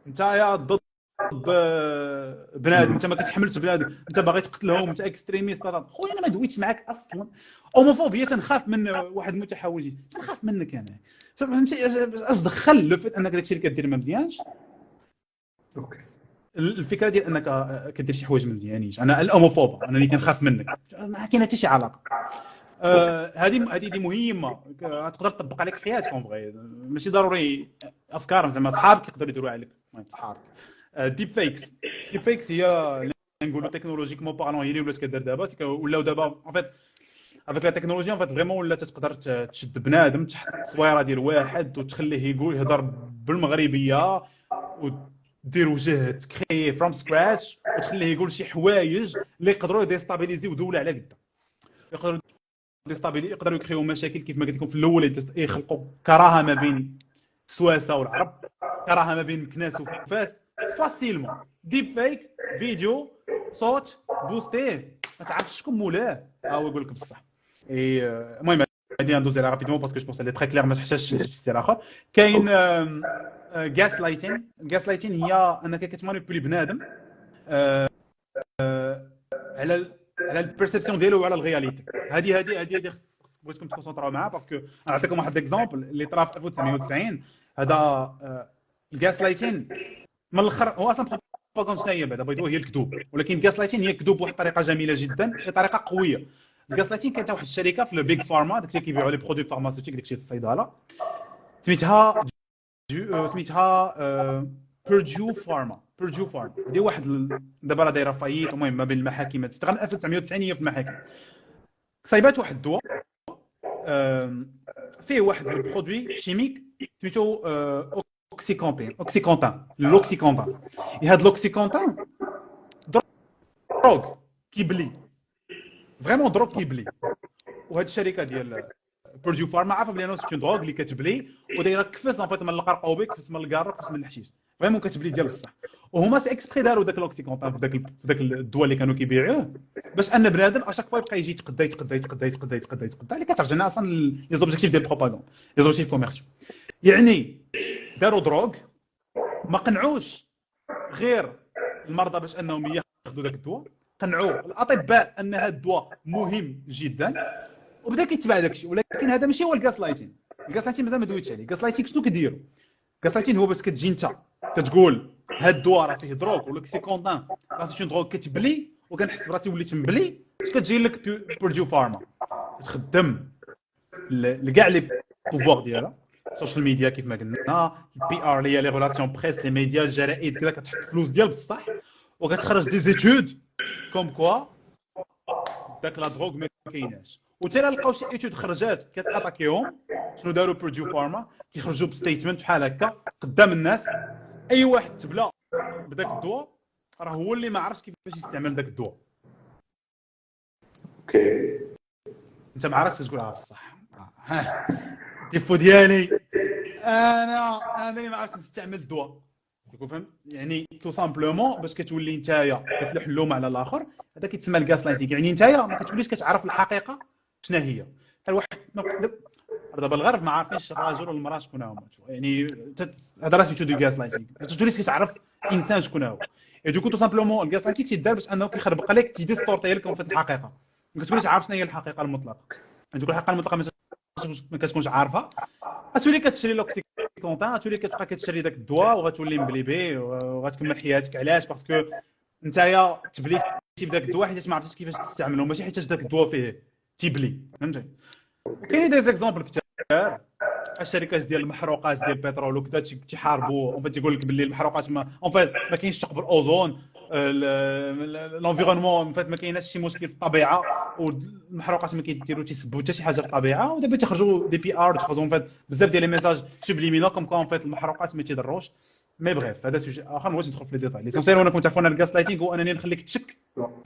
انت يا ضد بنادم، انت ما كتحملش بنادم، انت باغي تقتلهم، انت اكستريميست. خويا انا ما دويتش معاك اصلا. اوموفوبيا تنخاف من واحد متحوج، تنخاف منك انا. فهمتي اش دخل لو فيت انك داكشي اللي كدير ما مزيانش. اوكي الفكره ديال انك كدير شي حوايج ما مزيانينش، انا الاوموفوب انا اللي كنخاف منك، ما كاين حتى شي علاقه. هذه دي مهمه تقدر تطبق عليك في حياتك بغي، ماشي ضروري افكار زعما صحابك يقدروا يديروا عليك. المهم صحابك ديب فيكس هي نقولوا تكنولوجيكمون بارلون هي اللي ولات كدير دابا، ولاو دابا ان فيت افيك لا تكنولوجيا ان فيت فريمون ولا تقدر تشد بنادم تحت التصويره ديال واحد وتخليه يهضر بالمغربيه ودير وجه تكري فروم سكراتش وتخليه يقول شي حوايج اللي يقدروا يديستابيليزيو دوله على قدا، يقدروا يكريو مشاكل كيف ما قلت لكم في الاول، يخلقوا كراهه ما بين السواسه والعرب، كراهه ما بين مكناس وفاس فاسيلمون. ديب فيك فيديو صوت بوستيه ما تعرفش شكون مولاه هو يقول لك بصح. المهم غادي ندوزي عليها رابيدمون باسكو جو بونس لي تري كلير ما تحتاجش تفسير اخر. كاين غاس لايتين. غاس لايتين هي انك كتمانيبولي بنادم على البيرسيبسيون ديالو وعلى الرياليتي. هذه بغيتكم تكونسونطراو معها باسكو نعطيكم واحد ليكزامبل اللي طرا في 1990. هذا الغاس لايتين من الاخر هو اصلا بروباغاند شنو هي بعدا بغيتو هي الكذوب، ولكن الغاس لايتين هي الكذوب بواحد الطريقه جميله جدا، شي طريقه قويه. الغاس لايتين كانت واحد الشركه في البيج فارما، داكشي اللي كيبيعوا لي برودوي فارماسيوتيك، داكشي الصيدله، سميتها بيرديو فارما. هذه واحد دابا راه دايره فايت، المهم ما بين المحاكم تستغل 1990 هي في المحاكم. صايبات واحد الدواء فيه واحد البرودوي شيميك سميتو اوكسيكونتان. هذا الاوكسيكونتان دروغ كيبلي، فريمون دروغ كيبلي. وهاد الشركه ديال بيرديو فارما عارفه بلي سيت دروغ اللي كتبلي ودايره كفاس ان فيت من القرقوبي، كفاس من الكاره، كفاس من الحشيش، فريمون كتبلي ديال بصح. وهما سي اكسبري داروا داك الاوكسيكونتان في داك الدواء اللي كانوا كيبيعوه باش ان بنادم اشاك فوا يبقى يجي يتقدى اللي كترجعنا اصلا لي زوبجيكتيف ديال البروباغاند، لي زوبجيكتيف كوميرسيو. يعني داروا دروغ ما قنعوش غير المرضى باش انهم ياخذوا داك الدواء، قنعوا الاطباء ان هذا الدواء مهم جدا وبدا كيتبع داكشي. ولكن هذا ماشي هو الغاس لايتين. الغاس لايتين مازال ما دويتش عليه. الغاس لايتين شنو كيديروا؟ الغاس لايتين هو باش كتجي انت كتقول هاد الدواء راه فيه دروغ ولا كسيكونتان راه سي دروغ كتبلي وكنحس براسي وليت مبلي، باش كتجي لك بيرديو فارما تخدم لكاع لي بوفوار ديالها، السوشيال ميديا كيف ما قلنا، البي ار اللي هي لي ريلاسيون بريس، لي ميديا، الجرائد كذا، كتحط فلوس ديال بصح وكتخرج دي زيتود كوم كوا داك لا دروغ ما كايناش. وتيرا لقاو شي ايتود خرجات كتاتاكيهم. شنو داروا بيرديو فارما؟ كيخرجوا بستيتمنت بحال هكا قدام الناس، اي واحد تبلا بداك الدواء راه هو اللي ما عرفش كيفاش يستعمل داك الدواء. اوكي انت ما عرفتش تقولها بصح. الديفو ديالي انا اللي ما عرفتش نستعمل الدواء. فهمت؟ يعني تو سامبلومون باش كتولي نتايا كتلوح اللومه على الاخر، هذا كيتسمى الغاس لايتينغ. يعني نتايا ما كتوليش كتعرف الحقيقه شنو هي. الواحد دابا الغرب ما عارفينش الرجل والمراه شكون هما، يعني هذا راه سميتو دو غاس لايتينغ. ما توليش كتعرف انسان شكون هو. اي دوكو تو سامبلومون الغاس لايتينغ تيدار باش انه كيخربق عليك، تيديستورتي لك في الحقيقه، ما كتوليش عارف شنو هي الحقيقه المطلقه. دوك الحقيقه المطلقه ما كتكونش عارفها، غتولي كتشري لوكسيكونتان، غتولي كتبقى كتشري داك الدواء وغتولي مبليبي وغتكمل حياتك. علاش؟ باسكو نتايا تبليتي بداك الدواء حيت ما عرفتيش كيفاش تستعملو، ماشي حيت داك الدواء فيه تيبلي. فهمتي؟ وكاينين دي زيكزامبل كثار. الشركات ديال المحروقات ديال البترول وكذا تيحاربوا، اون فيت تيقول لك باللي المحروقات ما اون فيت ما كاينش ثقب الاوزون، الانفيرونمون اون فيت ما كايناش شي مشكل في الطبيعه، والمحروقات ما كيديروا تيسبوا حتى شي حاجه في الطبيعه. ودابا تيخرجوا دي بي ار تخرجوا اون فيت بزاف ديال لي ميساج سوبليمينال كوم كون فيت المحروقات ما تيضروش. مي بغيف هذا سوجي اخر، ما بغيتش ندخل في لي ديتاي. ليسونسيال وانا كنت عارفون الغاس لايتينغ هو انني نخليك تشك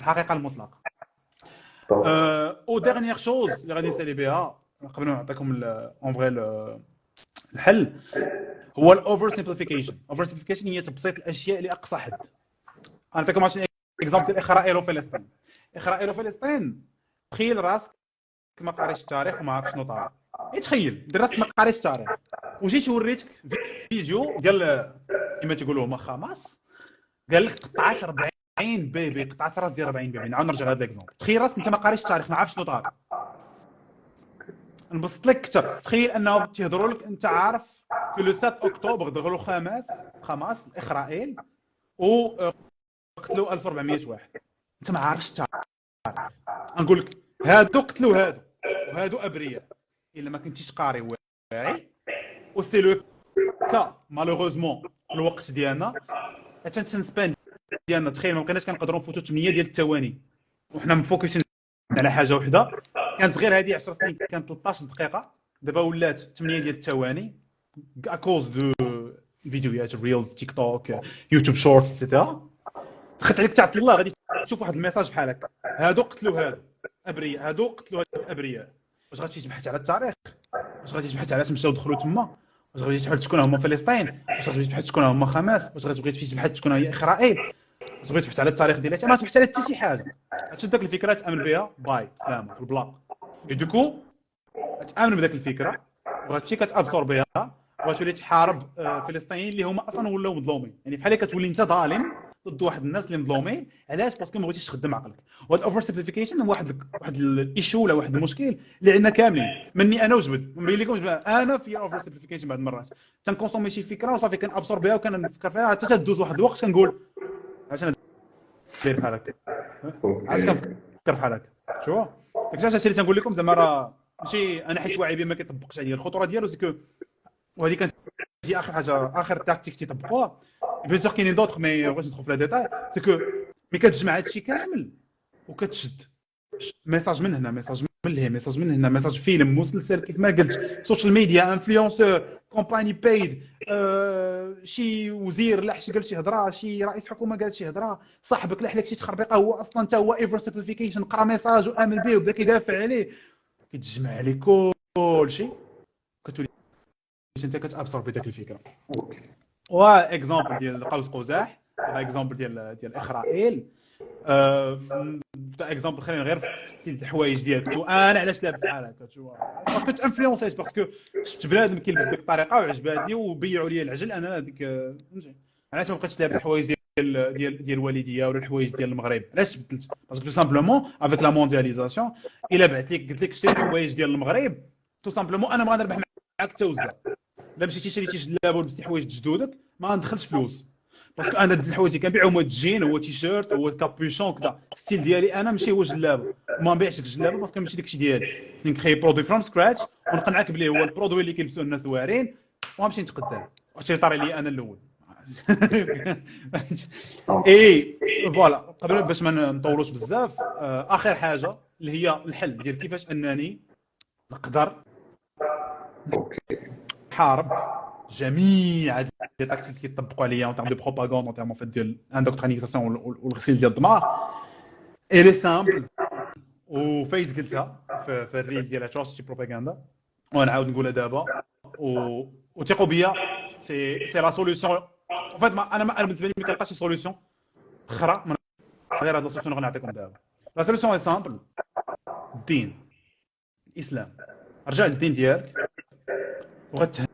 الحقيقه المطلقه. او ديرنيير شوز اللي غادي نسالي بها قبل ما نعطيكم اون فري الحل، هو الاوفر سيمبليفيكيشن. اوفر سيمبليفيكيشن هي تبسيط الاشياء لاقصى حد. نعطيكم واحد اكزامبل ديال اسرائيل وفلسطين. اسرائيل وفلسطين، تخيل راسك ما قاريش التاريخ وما عارف شنو طاري. تخيل دير راسك ما قاريش التاريخ وجيت وريتك فيديو ديال كما تيقولوا هما حماس، قال لك قطعات 40 بيبي، قطعات راس ديال 40 بيبي. نعاود نرجع لهذا الاكزامبل. تخيل راسك انت ما قاريش التاريخ ما عارف شنو طاري. نبسط لك اكثر، تخيل انه تيهضروا لك انت عارف كو لو 7 اكتوبر دخلوا حماس اسرائيل وقتلوا 1400 واحد. انت ما عارفش التاريخ. نقول لك هادو قتلوا هادو وهادو ابرياء الا ما كنتيش قاري واعي. وسي لو كا مالوغوزمون في الوقت ديالنا الاتنشن سبان ديالنا، تخيل ما بقيناش كنقدروا نفوتوا 8 ديال الثواني وحنا مفوكسين على حاجه وحده. كانت غير هذه 10 سنين كانت 13 دقيقه، دابا ولات 8 ديال الثواني اكوز دو فيديوهات ريلز تيك توك يوتيوب شورت ايتترا. دخلت عليك تعرف الله غادي تشوف واحد الميساج بحال هكا، هادو قتلوا هادو ابرياء، هادو قتلوا هادو ابرياء. واش غادي تبحث على التاريخ؟ واش غادي تبحث علاش مشاو دخلوا تما؟ واش غادي تبحث شكون هما فلسطين؟ واش غادي تبحث شكون هما حماس؟ واش غادي تبحث شكون هي اسرائيل؟ واش غادي تبحث على التاريخ ديالها؟ ما تبحث على حتى شي حاجه. تشد داك الفكره تامن بها باي سلامه في البلاك. دوكو تامن بداك الفكره وغتمشي كتابسوربيها وغتولي تحارب الفلسطينيين اللي هما اصلا ولاو مظلومين. يعني بحال كتولي انت ظالم ضد واحد الناس اللي مظلومين. علاش؟ باسكو ما بغيتيش تخدم عقلك. وهاد الاوفر سيمبليفيكيشن هو واحد الايشو ولا واحد المشكل اللي عندنا كاملين، مني انا وجبد. ما نبين لكمش انا في الاوفر سيمبليفيكيشن بعض المرات تنكونسومي شي فكره وصافي كنابسوربيها وكنفكر فيها حتى تدوز واحد الوقت كنقول علاش انا داير بحال هكا، علاش كنفكر بحال هكا. شو داكشي علاش اللي تنقول لكم زعما راه ماشي انا حيت واعي بيه ما كيطبقش عليا. الخطوره ديالو سكو، وهذه كانت هي اخر حاجه، اخر تاكتيك تيطبقوها. بيان سور كاينين دوطخ مي بغيتش ندخل في لا ديتاي. سكو ملي كتجمع هادشي كامل وكتشد ميساج من هنا، ميساج من لهيه، ميساج من هنا، ميساج فيلم، مسلسل، كيف ما قلت سوشيال ميديا، انفلونسور، كومباني بايد، شي وزير لاح قال شي هضره، شي رئيس حكومه قال شي هضره، صاحبك لاح لك شي تخربيقه هو اصلا حتى هو ايفر سيمبليفيكيشن، قرا ميساج وامن به وبدا كيدافع عليه، كتجمع عليه كلشي كتولي انت كتابسوربي داك الفكره. اوكي. واكزامبل ديال قوس قزح، اكزامبل ديال اسرائيل، اكزامبل خلينا غير في ستيل الحوايج ديالك. انا علاش لابس بحال هكا؟ شو باسكو تانفلونسيت، باسكو شفت بنادم كيلبس ديك الطريقه وعجباتني وبيعوا لي العجل، انا هذيك فهمتي. علاش ما بقيتش لابس الحوايج ديال الوالديه ولا الحوايج ديال المغرب؟ علاش بدلت؟ باسكو تو سامبلومون افيك لا موندياليزاسيون الا بعت لك قلت لك شري الحوايج ديال المغرب، تو سامبلومون انا ما غنربح معاك حتى وزه. لا مشيتي شريتي جلابه ولبستي حوايج جدودك ما ندخلش فلوس، باسكو انا هاد الحوايج اللي كنبيع هما الجين، هو تيشيرت، هو كابيشون كذا. الستيل ديالي انا ماشي هو جلابه، وما نبيعش لك جلابه باسكو ماشي داكشي ديالي. نكري برودوي فروم سكراتش ونقنعك بلي هو البرودوي اللي كيلبسوه الناس واعرين، وغنمشي نتقدم وشي طاري لي انا الاول. اي فوالا. قبل باش ما نطولوش بزاف، اخر حاجه اللي هي الحل ديال كيفاش انني نقدر نحارب جميع لي تاكتيك اللي كيطبقوا عليا اون تيرم دو بروباغوند، اون تيرم ديال اندوكترينيزاسيون والغسيل ديال الدماغ. اي لي سامبل وفايت قلتها في الريل ديال اتروسيتي بروباغندا، ونعاود نقولها دابا وثقوا بيا. سي لا سوليوشن. اون فيت انا بالنسبه لي ما كنلقاش شي سوليوشن اخرى من غير هاد السوليوشن اللي غنعطيكم دابا. لا سوليوشن اي سامبل، الدين، الاسلام. رجع للدين ديالك وغتهنى.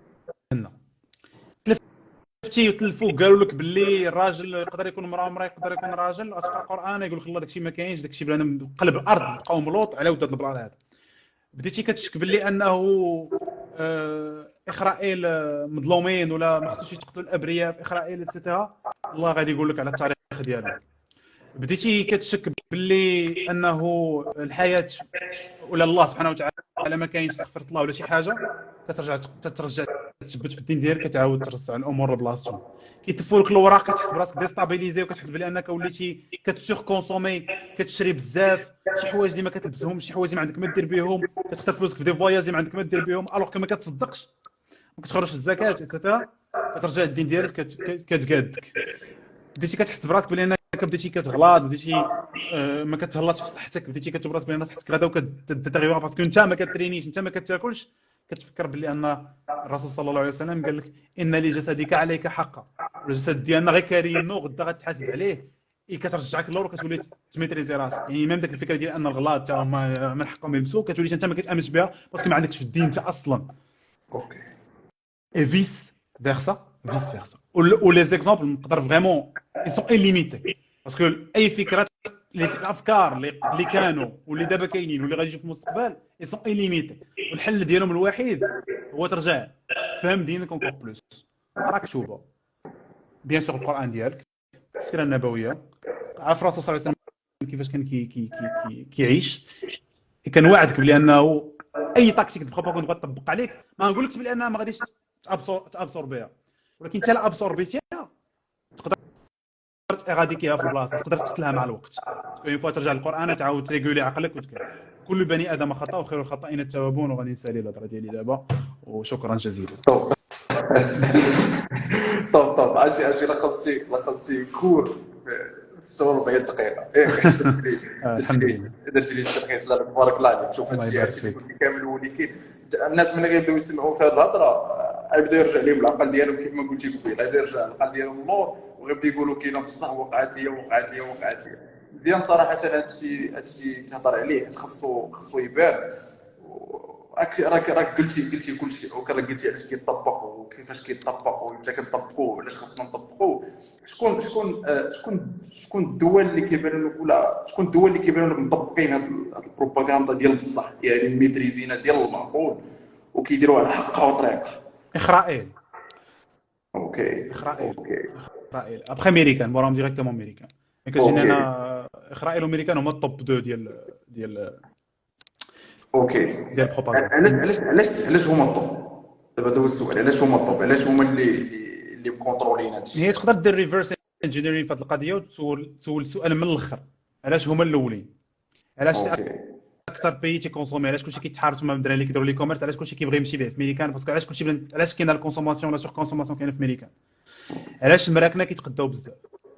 تلفتي وتلفوا قالوا لك باللي الراجل يقدر يكون مراه، مراه يقدر يكون راجل، غتقرا القران يقول لك الله داكشي ما كاينش، داكشي بلا قلب الارض قوم لوط على ود هذا البلان هذا. بديتي كتشك باللي انه اسرائيل مظلومين ولا ما خصوش يتقتلوا الابرياء في اسرائيل اتسيتيرا، الله غادي يقول لك على التاريخ ديالهم. بديتي كتشك باللي انه الحياه ولا الله سبحانه وتعالى ما كاينش، استغفر الله ولا شي حاجه، كترجع تثبت في الدين ديالك، كتعاود ترجع الامور لبلاصتهم. كيتفوا لك الوراق، كتحس براسك ديستابيليزي وكتحس بلي انك وليتي كتسوغ كونسومي، كتشري بزاف شي حوايج اللي ما كتلبسهمش، شي حوايج اللي ما عندك ما دير بهم، كتخسر فلوسك في دي فواياج اللي ما عندك ما دير بهم، الوغ كما كتصدقش، ما كتخرجش الزكاه اتسيتيرا. كترجع الدين ديالك كتقادك. بديتي كتحس براسك بلي انك بديتي كتغلط، بديتي ما كتهلاش في صحتك، بديتي كتشوف راسك بلي صحتك غدا وكتتغير باسكو انت ما كترينيش، انت ما كتاكلش. كتفكر بلي ان الرسول صلى الله عليه وسلم قال لك ان لجسدك عليك حقا، الجسد ديالنا غير كارينو غدا غتحاسب عليه. كترجعك لور وكتولي تميتريزي راسك. يعني ميم ديك الفكره ديال ان الغلط حتى هما من حقهم يلبسوك، كتولي انت ما كتامنش بها باسكو ما عندكش في الدين انت اصلا. اوكي. اي فيس فيرسا، فيس فيرسا. ولي زيكزامبل نقدر فريمون اي سون ايليميتي، باسكو اي فكره الافكار اللي كانوا واللي دابا كاينين واللي غادي يجيو في المستقبل اي سون ايليميتي. والحل ديالهم الوحيد هو ترجع تفهم دينك اونكور بلوس، قرا كتوبه، بيان سور القران ديالك، السيره النبويه، عارف الرسول صلى الله عليه وسلم كيفاش كان كيعيش. كنوعدك بلي انه اي تاكتيك بروباغوند بغا تطبق عليك، ما نقولكش بلي انها ما غاديش تابسور بها، ولكن حتى لا ابسوربيتيها تقدر تغاديكيها في البلاصه، تقدر تقتلها مع الوقت. اون فوا ترجع للقران تعاود تريغولي عقلك كل بني ادم خطا وخير الخطائين التوابون. وغادي نسالي الهضره ديالي دابا وشكرا جزيلا. طب اجي لخصتي كور في 47 دقيقه. الحمد لله. درتي لي التلخيص. لا تبارك الله عليك. شوف هادشي اللي كامل ولكن الناس ملي غيبداو يسمعوا في هذه الهضره غيبدا يرجع لهم العقل ديالهم كيف ما قلتي قبيله، غيبدا يرجع العقل ديالهم اللور وغيبدا يقولوا كاينه بصح وقعت لي. مزيان صراحه. هادشي تهضر عليه خصو يبان. راك قلتي كل شيء، راك قلتي علاش كيطبق وكيفاش كيطبق ومتى كنطبقوه وعلاش خاصنا نطبقوه. شكون الدول اللي كيبانوا لك، ولا شكون الدول اللي كيبانوا لك مطبقين هاد البروباغندا ديال بصح، يعني ميتريزينا ديال المعقول وكيديروها على حقها وطريقها؟ اسرائيل. اوكي اسرائيل. اوكي اسرائيل ابخي امريكان، موراهم ديريكتومون امريكان. ملي كتجيني اوكي انا اسرائيل وامريكان هما الطوب 2 ديال اوكي. ديال البروباغندا. علاش هما الطوب؟ دابا هو السؤال، علاش هما الطوب؟ علاش هما اللي مكونترولين هادشي؟ هي تقدر دير ريفرس انجينيرين في هذه القضيه وتسول السؤال من الاخر، علاش هما الاولين؟ علاش اوكي اكثر بيي تيكونسومي؟ علاش كلشي كيتحارب تما الدراري اللي كيديروا لي كوميرس؟ علاش كلشي كيبغي يمشي بيه في امريكان؟ باسكو علاش كلشي علاش كاينه الكونسوماسيون ولا سور كونسوماسيون كاينه في امريكان؟ علاش المراكنه كيتقداو بزاف؟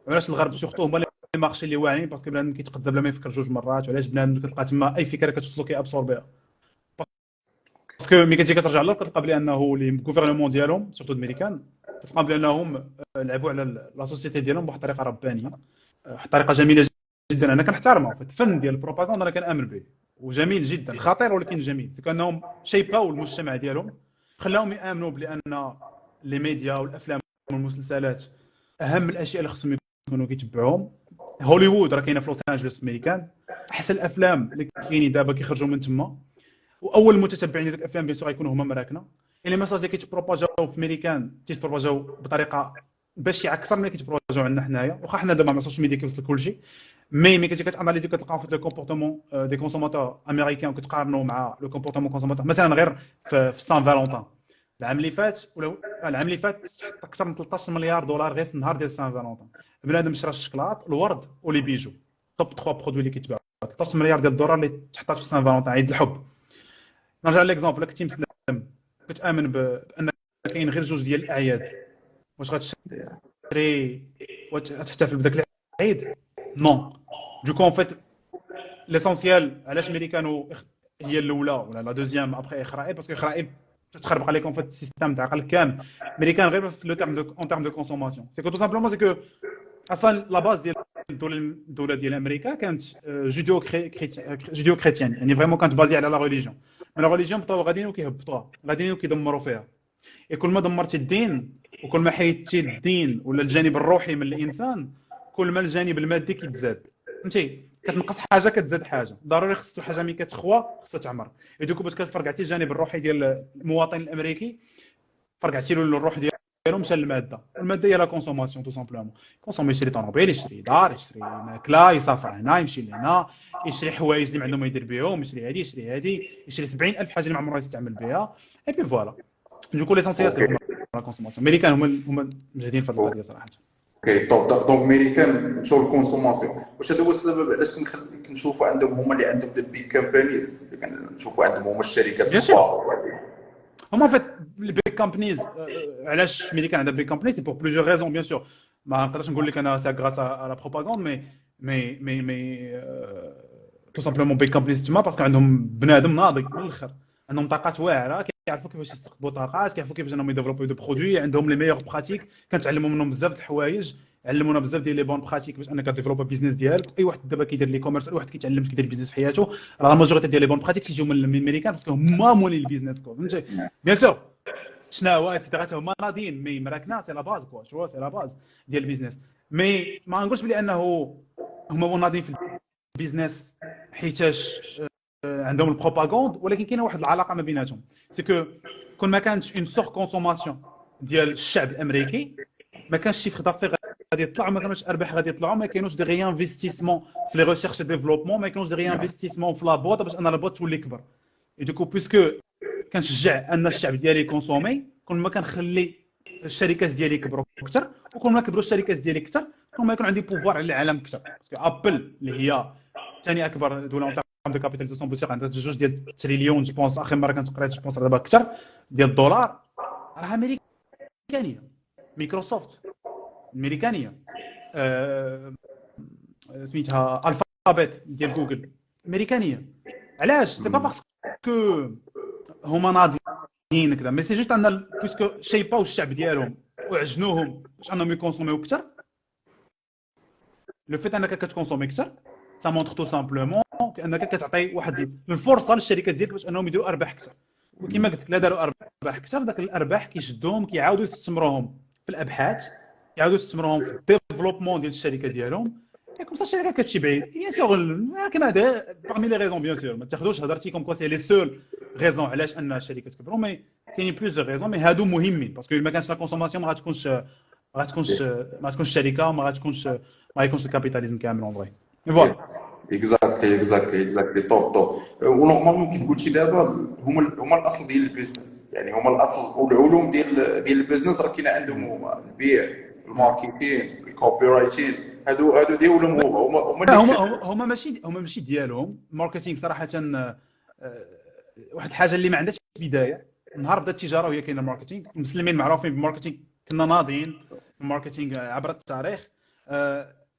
علاش الغرب سورتو هما لي مارشي اللي واعرين؟ باسكو بنادم كيتقدى بلا ما يفكر جوج مرات. وعلاش بنادم كتلقى تما اي فكره كتوصلو كيابسوربيها؟ باسكو ملي كتجي كترجع للور كتلقى بلي انه لي غوفرنمون ديالهم سورتو الامريكان كتلقى بلي انهم لعبوا على لا سوسيتي ديالهم بواحد الطريقه ربانيه، واحد الطريقه جميله جدا. انا كنحترمها في الفن ديال البروباغندا، انا كنامن به وجميل جدا، خطير ولكن جميل. سكو انهم شيباو المجتمع ديالهم، خلاهم يامنوا بان لي ميديا والافلام والمسلسلات اهم الاشياء اللي خصهم يكونوا كيتبعوهم. هوليوود راه كاينه في لوس انجلوس في امريكان، احسن الافلام اللي كاينين دابا كيخرجوا من تما، واول متتبعين ديال الافلام بيان سور غيكونوا هما مراكنه. لي ميساج اللي كيتبروباجاو في امريكان كيتبروباجاو بطريقه بشعه اكثر من اللي كيتبروباجاو عندنا حنايا. واخا حنا دابا مع السوشيال ميديا كيوصل كلشي، مي كتجي كتاناليزي كتلقى في لو كومبورتمون دي كونسوماتور امريكان وكتقارنوا مع لو كومبورتمون كونسوماتور مثلا غير في سان فالونتان العام اللي فات، ولا العام اللي فات حط اكثر من 13 مليار دولار غير في النهار ديال سان فالونتان. بنادم شرا الشكلاط الورد ولي بيجو، توب 3 برودوي اللي كيتباعوا. 13 مليار ديال الدولار اللي تحطات في سان فالونتان، عيد الحب. نرجع ليكزامبل، كنتي مسلم كتامن بان كاين غير جوج ديال الاعياد، واش غتشري وتحتفل بداك العيد؟ نو. دوكو اون فيت ليسونسيال علاش امريكانو هي الاولى ولا لا دوزيام ابخي اسرائيل؟ باسكو اسرائيل تخربق عليكم في السيستم تاع العقل كامل. امريكان غير في لو تيرم دو اون تيرم دو كونسوماسيون. سي كو تو سامبلومون سي كو اصلا لا باز ديال الدوله ديال امريكا كانت جوديو كريتيان، يعني فريمون كانت بازي على لا ريليجيون. من لا ريليجيون بطاو غاديين وكيهبطوها، غاديين وكيدمروا فيها. كل ما دمرتي الدين وكل ما حيدتي الدين ولا الجانب الروحي من الانسان، كل ما الجانب المادي كيتزاد. فهمتي؟ كتنقص حاجه كتزاد حاجه، ضروري خصو حاجه ملي كتخوى خصها تعمر. دوكو باش كتفرقعتي الجانب الروحي ديال المواطن الامريكي، فرقعتي له الروح ديالو مشى للماده، والماده هي لا كونسوماسيون تو سامبلومون. كونسومي، يشري طوموبيل، يشري دار، يشري ماكله، يسافر هنا، يمشي لهنا، يشري حوايج اللي ما عنده ما يدير بهم، يشري هذه يشري هذه، يشري 70,000 حاجه اللي ما عمره يستعمل بها. اي بي فوالا. دوكو ليسونسيال سي لا كونسوماسيون. امريكان هما مجهدين في هذه القضيه صراحه. اوكي طب دونك امريكان مشاو الكونسوماسيون. واش هذا هو السبب علاش كنشوفوا عندهم هما اللي عندهم دي بيك كامبانيز، اللي كنشوفوا عندهم هما الشركات الكبار؟ هما فيت لي بيك كامبانيز. علاش امريكان عندها بيك كامبانيز؟ بور بليزيور ريزون بيان سور. ما نقدرش نقول لك انا سا غراس على لا بروباغوند، مي تو سامبلومون بيك كامبانيز تما باسكو عندهم بنادم ناضي من الاخر، عندهم طاقات واعره، كيعرفوا كيفاش يستقطبوا طاقات، كيعرفوا كيفاش انهم يديفلوبيو دو برودوي، عندهم لي ميور براتيك، كنتعلموا منهم بزاف د الحوايج، علمونا بزاف ديال لي بون براتيك باش انك ديفلوبا بيزنس ديالك. اي واحد دابا كيدير لي كوميرس، اي واحد كيتعلم كيدير بيزنس في حياته، راه لا ماجوريتي ديال لي بون براتيك تيجيو من الامريكان باسكو هما مولين البيزنس كو. فهمتي؟ بيان سور شنو هو اتيترات هما ناضيين، مي مراكنا سي لا باز كو، شو سي لا باز ديال البيزنس. مي ما نقولش بلي انه هما ناضيين في البيزنس حيتاش عندهم البروباغوند، ولكن كاينه واحد العلاقه ما بيناتهم. سي كو كون ما كانتش اون سور كونسوماسيون ديال الشعب الامريكي، ما كانش شي دافير غادي يطلع، ما كانوش ارباح غادي يطلعوا، ما كاينوش دي ريانفستيسمون في لي ريشيرش ديفلوبمون، ما كاينوش دي ريانفستيسمون في لا بوط باش ان لا بوط تولي كبر. دوكو بيسكو كنشجع ان الشعب ديالي كونسومي، كل ما كنخلي الشركات ديالي يكبروا اكثر، وكل ما كبروا الشركات ديالي اكثر، كل ما يكون عندي بوفوار على العالم اكثر. باسكو ابل اللي هي ثاني اكبر دوله دو كابيتاليزاسيون بوسيق عندها 2 تريليون جو بونس، اخر مره كنت قريت جو بونس دابا اكثر ديال الدولار، راه امريكانيه. مايكروسوفت امريكانيه، سميتها الفابيت ديال جوجل امريكانيه. علاش؟ سي با باسكو هما ناضيين كذا، مي سي جوست ان باسكو شيباو الشعب ديالهم وعجنوهم باش انهم يكونسوميو اكثر. لو فيت انك كتكونسومي اكثر سا مونطخ تو سامبلومون انك كتعطي واحد الفرصه للشركات ديالك باش انهم يديروا ارباح اكثر. وكما قلت لك لا داروا ارباح كثر، داك الارباح كيشدوهم كيعاودوا يستثمروهم في الابحاث، يعاودوا يستثمروهم في الديفلوبمون ديال الشركه ديالهم. كوم سا الشركه كتمشي بعيد. بيان سور كما هذا باغمي لي ريزون، بيان سور ما تاخذوش هضرتي كوم كوا سي لي سول ريزون علاش ان الشركه تكبروا، مي كاينين بلوزيور ريزون، مي هادو مهمين باسكو ما كانش لا كونسوماسيون ما غاتكونش الشركه، ما غيكونش الكابيتاليزم كامل اون فري. فوالا اكزاكتلي توب. ونورمالمون كيف قلتي دابا هما الاصل ديال البيزنس، يعني هما الاصل والعلوم ديال البيزنس راه كاينه عندهم هما: البيع، الماركتين، الكوبي رايتين. هادو ديالهم هما لا اللي هما ماشي ديالهم الماركتينغ صراحه. واحد الحاجه اللي ما عندهاش بدايه، نهار بدات التجاره وهي كاينه الماركتينغ. المسلمين معروفين بالماركتينغ، كنا ناضين الماركتينغ عبر التاريخ.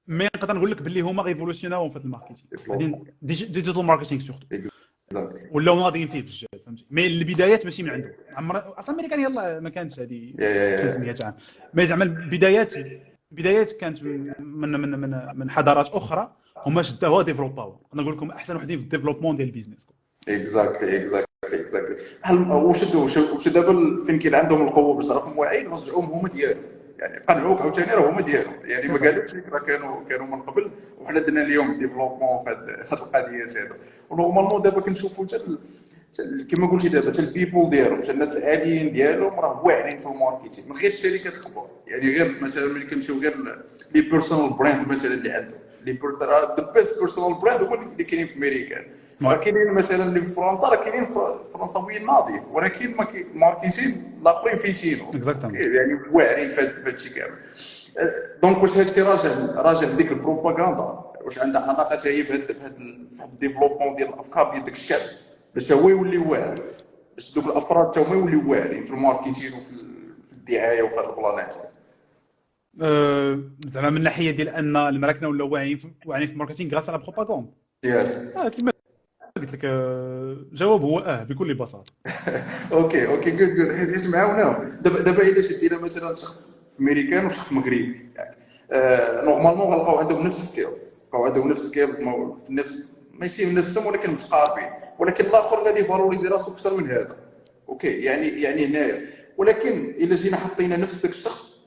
مي نقدر نقول لك باللي هما ريفولوسيوناو في الماركتينغ، بعدين ديجيتال ماركتينغ سورتو اكزاكتلي. ولاو ناضيين فيه بزاف، فهمتي. مي البدايات ماشي من عندهم، اصلا امريكان يلاه ما كانتش هذه 500 عام. مي زعما البدايات كانت من حضارات اخرى، هما شداوها ديفلوباو. انا نقول لكم احسن وحدين في الديفلوبمون ديال البيزنس. اكزاكتلي. هل واش دابا فين كاين عندهم القوه باش راهم واعيين رجعوهم هما ديالهم، يعني قنعوك عاوتاني راه هما ديالهم، يعني ما قالوش لك راه كانوا من قبل وحنا درنا اليوم ديفلوبمون في هاد القضيات هادو. ونورمالمون دابا كنشوفوا كما قلتي دابا حتى البيبول ديالهم، حتى الناس العاديين ديالهم راه واعرين في الماركتينغ من غير الشركات الكبار. يعني غير مثلا ملي كنمشيو غير لي بيرسونال براند مثلا اللي عندهم ذا بيست بيرسونال براند هما اللي كاينين في امريكا. راه كاينين مثلا اللي في فرنسا، راه كاينين فرنساويين ناضيين، ولكن ماركتين الاخرين فيتينو يعني واعرين في هذا الشيء كامل. دونك واش هادشي راجع لديك البروباغندا، واش عندها علاقه هي بهذا الديفلوبمون ديال الافكار ديال داك الشعب باش هو يولي واعر، باش دوك الافراد تا هما يوليو واعرين في الماركتين وفي الدعايه وفي هاد البلانات. زعما من الناحيه ديال ان المراكنه ولاو واعيين في الماركتينغ غاس على بروباغوند. يس كما قلت لك جواب هو بكل بساطه. اوكي جود حيت معاوناهم. دابا الا شدينا مثلا شخص في امريكان وشخص مغربي، يعني نورمالمون غنلقاو عندهم نفس السكيلز، في نفس ماشي من نفسهم ولكن متقاربين، ولكن الاخر غادي يفالوريزي راسو اكثر من هذا. اوكي يعني هنايا. ولكن الا جينا حطينا نفس داك الشخص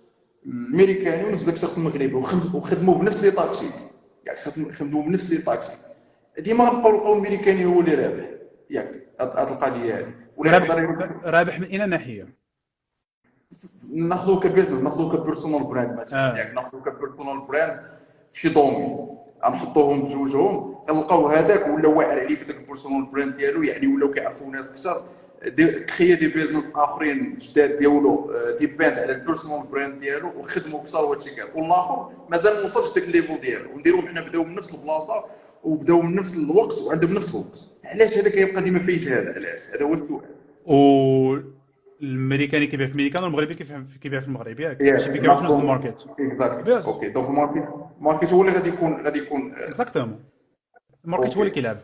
الامريكاني ونفس داك الشخص المغربي وخدموا بنفس لي تاكتيك، يعني خدموا بنفس لي تاكتيك، ديما غنلقاو الامريكاني هو اللي رابح. ياك هاد القضيه هذه ولا رابح من اين ناحيه؟ ناخذوه كبزنس، ناخذوه كبيرسونال براند مثلا. ياك ناخذوه كبيرسونال براند في شي دومين، غنحطوهم بجوجهم غنلقاو هذاك ولا واعر عليه في داك البيرسونال براند ديالو، يعني ولاو كيعرفوا ناس اكثر. كريا دي بيزنس اخرين جداد ديالو ديباند على البيرسونال براند ديالو وخدموا اكثر وهادشي كامل. والاخر مازال ما وصلش داك الليفل ديالو، ونديروهم حنا بداو من نفس البلاصه وبداو من نفس الوقت وعندهم نفس الوقت. علاش هذا كيبقى ديما فايت؟ علاش هذا هو السؤال. والامريكاني كيبيع في الميريكان والمغربي كيبيع في المغرب، ياك ماشي كيبيعوا في نفس الماركت. اكزاكت. اوكي دونك الماركت هو اللي غادي يكون اكزاكتومون. الماركت هو اللي كيلعب.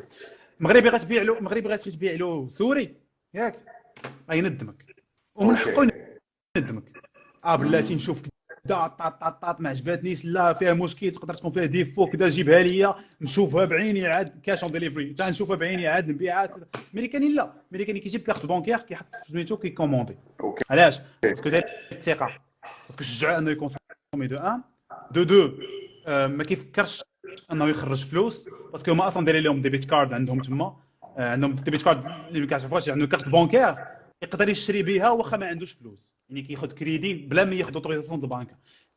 المغربي غتبيع له سوري، ياك غيندمك ومن حقه يندمك. بلاتي نشوف كدا طاط ما عجباتنيش، لا فيها مشكل، تقدر تكون فيها ديفو كدا جيبها ليا نشوفها بعيني عاد كاش اون ديليفري، حتى نشوفها بعيني عاد نبيعها. امريكاني لا، امريكاني كيجيب كارت بانكير كيحط سميتو كيكوموندي. علاش؟ باسكو داير الثقه، باسكو شجع انه يكونسومي دو ان دو دو. ما كيفكرش انه يخرج فلوس، باسكو هما اصلا دايرين لهم ديبيت كارد عندهم تما. عندهم ديبيت كارد اللي ما كتعرفوش، عنده كارت بانكير يقدر يشري بها واخا ما عندوش فلوس، يعني كياخذ كريدي بلا ما ياخذ اوتوريزاسيون دو بانك.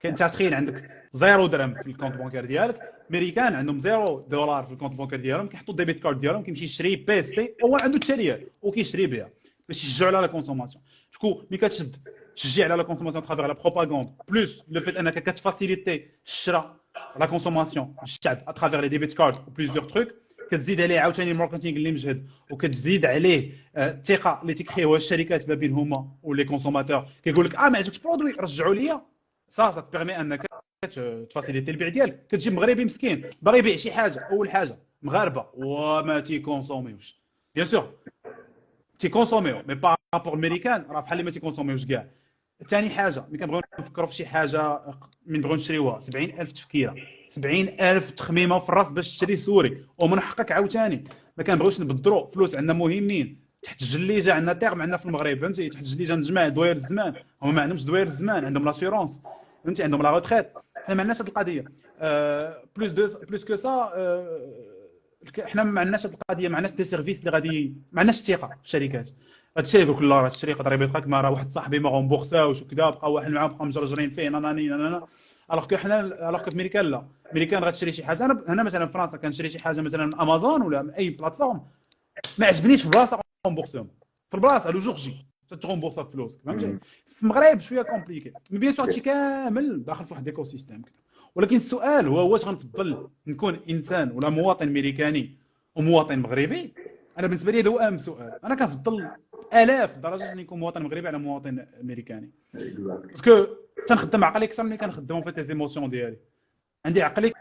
كنت تخيل عندك 0 درهم في الكونت بانكير ديالك، امريكان عندهم 0 دولار في الكونت بانكير ديالهم، كيحطوا الديبيت كارد ديالهم كيمشي يشري بي سي هو عنده التاليه وكيشري بها باش يشجعوا على لا كونسوماسيون. شكون ملي تشجع على لا كونسوماسيون ترافيغ لا بروباغوند بلوس لو فيت انك كتفاسيليتي الشراء لا كونسوماسيون الشعب اترافيغ لي ديبيت كارد وبليزيور تروك، كتزيد عليه عاوتاني الماركتينغ اللي مجهد، وكتزيد عليه الثقه اللي تيكريوها الشركات ما بينهما ولي كونسوماتور. كيقول لك ما عجبكش برودوي رجعوا ليا، صافي تبيرمي انك تفاسيليتي البيع ديالك. كتجيب مغربي مسكين باغي يبيع شي حاجه، اول حاجه مغاربه وما تيكونسوميوش، بيان سور تيكونسوميو مي با رابور الميريكان راه بحال اللي ما تيكونسوميوش كاع. ثاني حاجه ملي كنبغيو نفكروا في شي حاجه من بغيو نشريوها 70,000 تفكيره، 70,000 تخميمه في الراس باش تشري سوري، ومن حقك عاوتاني ما كنبغيوش نبدروا فلوس عندنا مهمين تحت الجليجه عندنا تيرم عندنا في المغرب فهمتي، تحت الجليجه نجمع دوائر الزمان، هما ما عندهمش دوائر الزمان، عندهم لاسيورونس فهمتي، عندهم لا روتريت. حنا ما عندناش هذه القضيه. بلوس كو سا حنا ما عندناش هذه القضيه، ما عندناش دي سيرفيس اللي غادي، ما عندناش الثقه في الشركات. هاد الشيء يقول لك لا راه الشركه يقدر يبيع لك، ما راه واحد صاحبي ما غونبورساوش وكذا، بقى واحد معاه بقى مجرجرين فيه ناناني. الوغ كو حنا الوغ كو في امريكان لا، امريكان غتشري شي حاجه، انا مثلا في فرنسا كنشري شي حاجه مثلا من امازون ولا من اي بلاتفورم، ما عجبنيش في بلاصه غونبورسيهم في البلاصه لو جور جي تغونبورسا فلوسك فهمتي. في المغرب شويه كومبليكي، مي بيان سور هادشي كامل داخل في واحد ايكو سيستيم. ولكن السؤال هو واش غنفضل نكون انسان ولا مواطن امريكاني ومواطن مغربي؟ انا بالنسبه لي هذا هو اهم سؤال. انا كنفضل الاف درجه اني نكون مواطن مغربي على مواطن امريكاني، باسكو تنخدم عقلي اكثر من اللي كنخدمهم في لي زيموسيون ديالي. عندي عقلي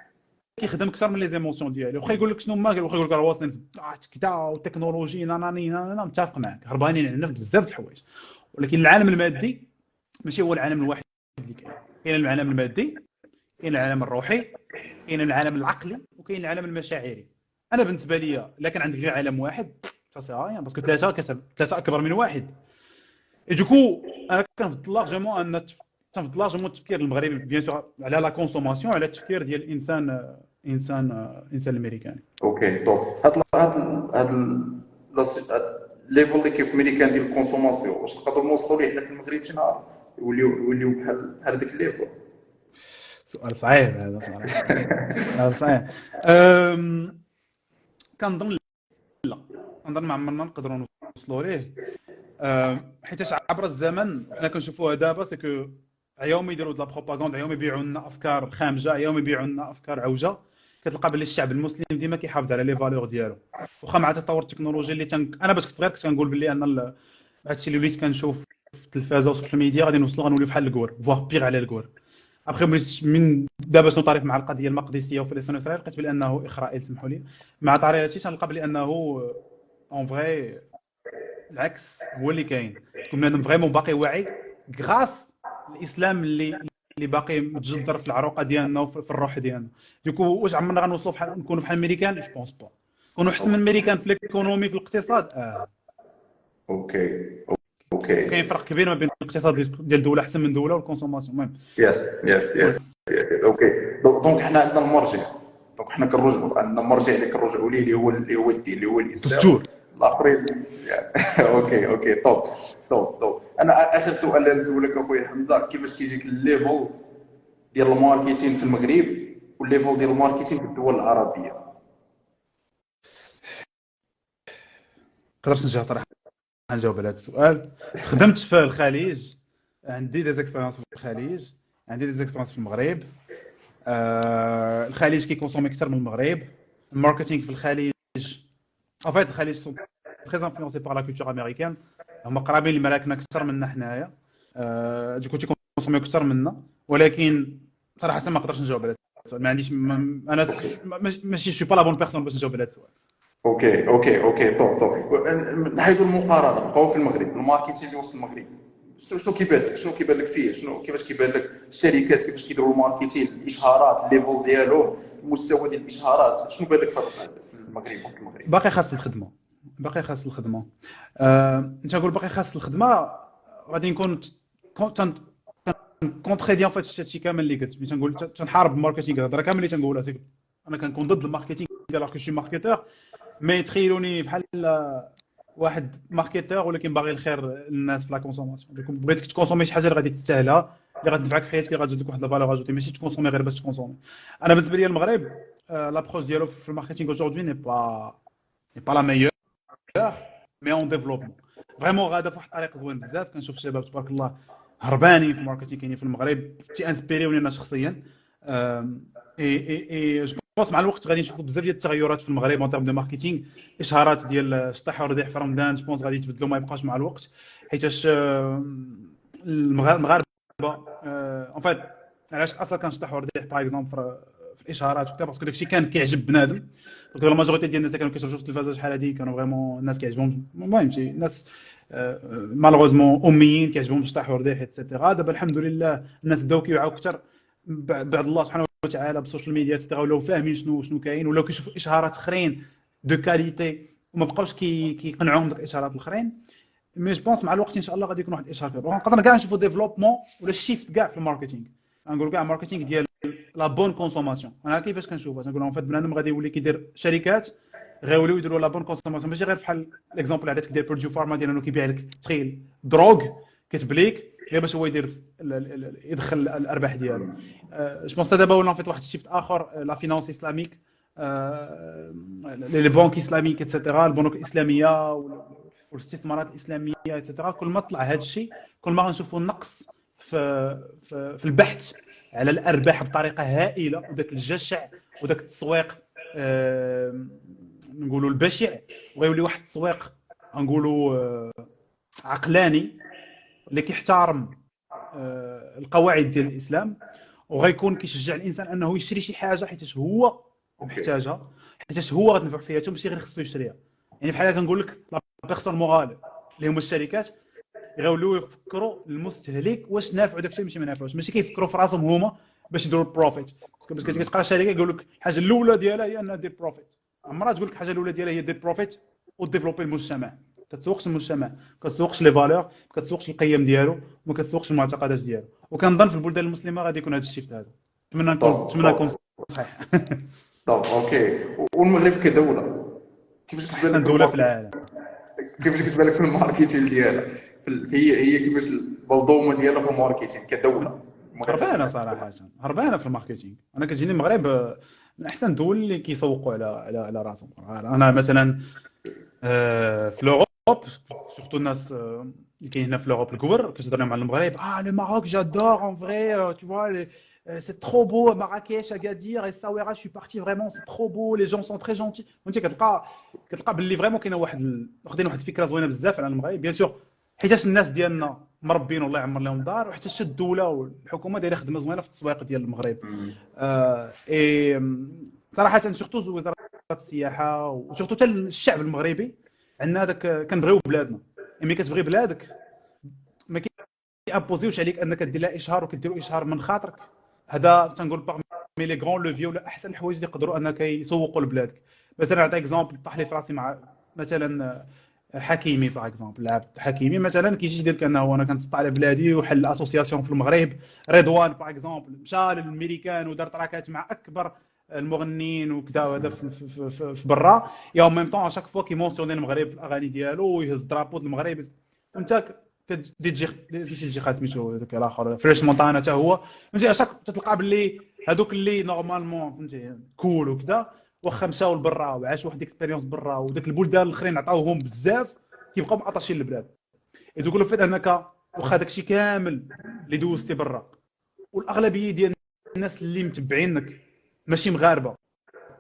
كيخدم اكثر من لي زيموسيون ديالي. واخا يقول لك شنو ما واخا يقول لك راه واصلين في كذا والتكنولوجي انا متفق معك، هربانين عندنا في بزاف د الحوايج، ولكن العالم المادي ماشي هو العالم الواحد اللي كاين العالم المادي، كاين العالم الروحي، كاين العالم العقلي، وكاين العالم المشاعري. انا بالنسبه لي الا كان عندك غير عالم واحد فصراحه باسكو ثلاثه اكبر من واحد. اي دوكو انا كنفضل لارجمون ان تنفضل لارجمون التفكير المغربي بيان سور على لا كونسوماسيون على التفكير ديال الانسان انسان الامريكاني. اوكي طب هاد الليفل اللي كيف امريكان ديال الكونسوماسيون واش نقدروا نوصلوا ليه حنا في المغرب شي نهار يوليو بحال هذاك الليفل؟ سؤال صعيب هذا صراحه. سؤال صعيب. كنظن لا، كنظن ما عمرنا نقدروا نوصلوا ليه، حيت عبر الزمن حنا كنشوفوها دابا سي كو عياهم يديروا د لا بروباغوند، عياهم يبيعوا لنا افكار خامجه، عياهم يبيعوا لنا افكار عوجه. كتلقى باللي الشعب المسلم ديما كيحافظ على لي فالور ديالو، واخا مع تطور التكنولوجيا اللي انا باش كنت صغير كنت كنقول باللي ان هادشي اللي وليت كنشوف في التلفازه والسوشيال ميديا غادي نوصلوا غنوليو بحال الكور فوار بيغ على الكور. ابخي من دابا شنو طريق مع القضيه المقدسيه وفلسطين واسرائيل، لقيت بلي انه اخرائيل سمحوا لي مع طريقه هادشي تنلقى بلي انه اون فري العكس هو اللي كاين. تكون بنادم فريمون باقي واعي غراس الاسلام اللي باقي متجذر في العروقه ديالنا وفي الروح ديالنا. ديكو واش عمرنا غنوصلوا بحال نكونوا بحال الامريكان؟ جو بونس با. نكونوا احسن من الامريكان في الايكونومي في الاقتصاد. اوكي كاين فرق كبير ما بين الاقتصاد ديال دوله احسن من دوله والكونسوماسيون. المهم يس اوكي. دونك حنا عندنا المرجع، دونك حنا كنرجعوا عندنا المرجع اللي كنرجعوا ليه اللي هو الدين اللي هو الاسلام. دستور الاخرين اوكي طب انا اخر سؤال اللي نسولك اخويا حمزه، كيفاش كيجيك الليفل ديال الماركتين في المغرب والليفل ديال الماركتين في الدول العربيه؟ قدرت نجاوب صراحه نجاوب على هذا السؤال. خدمت في الخليج، عندي دي زيكسبيريونس في الخليج، عندي دي زيكسبيريونس في المغرب. الخليج كيكونسومي اكثر من المغرب. الماركتينغ في الخليج en fait الخليج سون très influencés par la culture américaine، هما قرابين للمراكن اكثر منا حنايا، دوكو تيكونسومي اكثر منا. ولكن صراحه ما نقدرش نجاوب على هذا السؤال، ما عنديش انا ماشي شو با لا بون بيرسون باش نجاوب على هذا السؤال. اوكي طب نحيدوا المقارنه، نبقاو في المغرب. الماركتينغ اللي وسط المغرب شنو كيبان لك فيه؟ كيفاش كيبان لك الشركات كيفاش كيديروا الماركتينغ، الاشهارات، الليفل ديالهم، المستوى ديال الاشهارات، شنو بان لك في المغرب؟ باقي خاص الخدمه. انت نقول باقي خاص الخدمه، غادي نكون كونتريدي فهاد الشيء كامل اللي قلت. ملي تنقول تنحارب الماركتينغ، الهضره كامل اللي تنقولها سي انا كنكون ضد الماركتينغ ديال كو شي ماركتور، ما يتخيلوني بحال واحد ماركتور ولكن باغي الخير للناس في لا كونسوماسيون. دونك بغيتك تكونسومي شي حاجه اللي غادي تستاهلها، اللي غتنفعك في حياتك، اللي غتزيد لك واحد لا فالور اجوتي، ماشي تكونسومي غير باش تكونسومي. انا بالنسبه لي المغرب لابروش ديالو في الماركتينغ اجوردي ني با لا ميور، مي اون ديفلوبمون فريمون غادا فواحد الطريق زوين بزاف. كنشوف الشباب تبارك الله هربانين في الماركتينغ كاينين في المغرب، تي انسبيريوني انا شخصيا. اي جو بونس مع الوقت غادي نشوفوا بزاف ديال التغيرات في المغرب اون تيرم دو ماركتينغ. اشهارات ديال شطح ورضيع في رمضان جو بونس غادي يتبدلوا، ما يبقاش مع الوقت، حيتاش المغاربه اون فيت علاش اصلا كنشطح ورضيع باغ اكزومبل في الاشهارات وكذا، باسكو داكشي كان كيعجب بنادم. دونك لا ماجوريتي ديال الناس كانوا كيتفرجوا في التلفازه شحال هادي كانوا فريمون الناس كيعجبهم. المهم شي ناس مالوغوزمون اميين كيعجبهم شطح ورضيع ايتترا. دابا الحمد لله الناس بداو كيوعوا اكثر بعد الله سبحانه وتعالى بالسوشيال ميديا، ولاو فاهمين شنو كاين، ولاو كيشوفوا اشهارات اخرين دو كاليتي وما بقاوش كيقنعوهم داك الاشارات الاخرين. مي جو بونس مع الوقت ان شاء الله غادي يكون واحد الاشهار كبير، ونقدر كاع نشوفوا ديفلوبمون ولا شيفت كاع في الماركتينغ. نقول كاع ماركتينغ ديال لا بون كونسوماسيون. انا كيفاش كنشوفها تنقول ان فات بنادم غادي يولي كيدير شركات غيوليو يديروا لا بون كونسوماسيون، ماشي غير بحال ليكزومبل عطيتك ديال بيرجو فارما ديال انه كيبيع لك تخيل دروغ كتبليك غير باش هو يدير يدخل الارباح ديالو. جو بونس دابا ولا فيت واحد الشيفت اخر، لا فينانس اسلاميك، لي بنك اسلاميك اتسيتيرا، البنوك الاسلاميه والاستثمارات الاسلاميه اتسيتيرا. كل ما طلع هذا الشيء كل ما غنشوفوا نقص في البحث على الارباح بطريقه هائله، وداك الجشع وداك التسويق نقولوا البشع، وغيولي واحد التسويق نقولوا عقلاني اللي كيحترم القواعد ديال الاسلام، وغيكون كيشجع الانسان انه يشري شي حاجه حيت هو محتاجها، حيت هو غتنفع في حياته ماشي غير خصو يشريها. يعني بحال كنقول لك لا بيرسون مورال اللي هما الشركات يغيولوا يفكروا المستهلك واش نافعو داكشي ماشي ما نافعوش، ماشي كيفكروا في راسهم هما باش يديروا البروفيت. باش كتقرا شركه يقول لك الحاجه الاولى ديالها هي انها دير بروفيت، عمرها تقول لك الحاجه الاولى ديالها هي دير بروفيت وديفلوبي المجتمع. كتسوقش المجتمع، كتسوقش لي فالور، كتسوقش القيم ديالو، وما كتسوقش المعتقدات ديالو. وكنظن في البلدان المسلمه غادي يكون هذا الشيفت هذا. نتمنى نكون صحيح. طب اوكي، والمغرب كدوله كيفاش كتبان احسن لك دوله في العالم. كيفاش كتبان لك في الماركتينغ ديالها؟ هي كيفاش المنظومه ديالها في الماركتينغ كدوله؟ هربانه المنافسه صراحه، هربانه في الماركتينغ. انا كتجيني المغرب من احسن الدول اللي كيسوقوا على راسهم. انا مثلا في لوروب سورتو الناس اللي كاين هنا في لوروب الكبر كتهضر مع المغرب، لو ماروك جادور اون فري tu vois c'est trop beau Marrakech Agadir Essaouira je suis parti vraiment c'est trop beau les gens sont très gentils. وانت كتلقى باللي فريمون كاينه واخدين واحد الفكره زوينه بزاف على المغرب، بيان سور حيتاش الناس ديالنا مربين والله يعمر لهم دار، وحتى الدوله والحكومه دايره خدمه زوينه في التسويق ديال المغرب. اي صراحه سورتو وزاره السياحه وسورتو حتى الشعب المغربي عندنا هذاك كنبغيو بلادنا. ملي كتبغي بلادك ما كيامبوزيوش عليك انك دير لها اشهار وكديروا اشهار من خاطرك. هذا تنقول باغمي لي غون لوفي ولا احسن الحوايج اللي يقدروا انك يسوقوا لبلادك. مثلا نعطي اكزومبل طاح لي في راسي مع مثلا حكيمي باغ اكزومبل. لاعب حكيمي مثلا كيجي يدير كانه انا كنسطع على بلادي وحل اسوسياسيون في المغرب. رضوان باغ اكزومبل مشى للميريكان ودار تراكات مع اكبر المغنيين وكذا، هذا في برا يا او ميم طون اشاك فوا كيمونسيوني المغرب في الاغاني ديالو ويهز درابو المغرب. وانت كتجي خات سميتو داك الاخر فريش مونتانا حتى هو فهمتي. اشاك تلقى باللي هذوك اللي نورمالمون فهمتي كول وكذا واخا مشاو لبرا وعاشوا واحد الاكسبيريونس برا وداك البلدان الاخرين عطاوهم بزاف كيبقاو مقاطاشين للبلاد. يقولوا فيت انك واخا داكشي كامل اللي دوزتي برا والاغلبيه ديال الناس اللي متبعينك ماشي مغاربه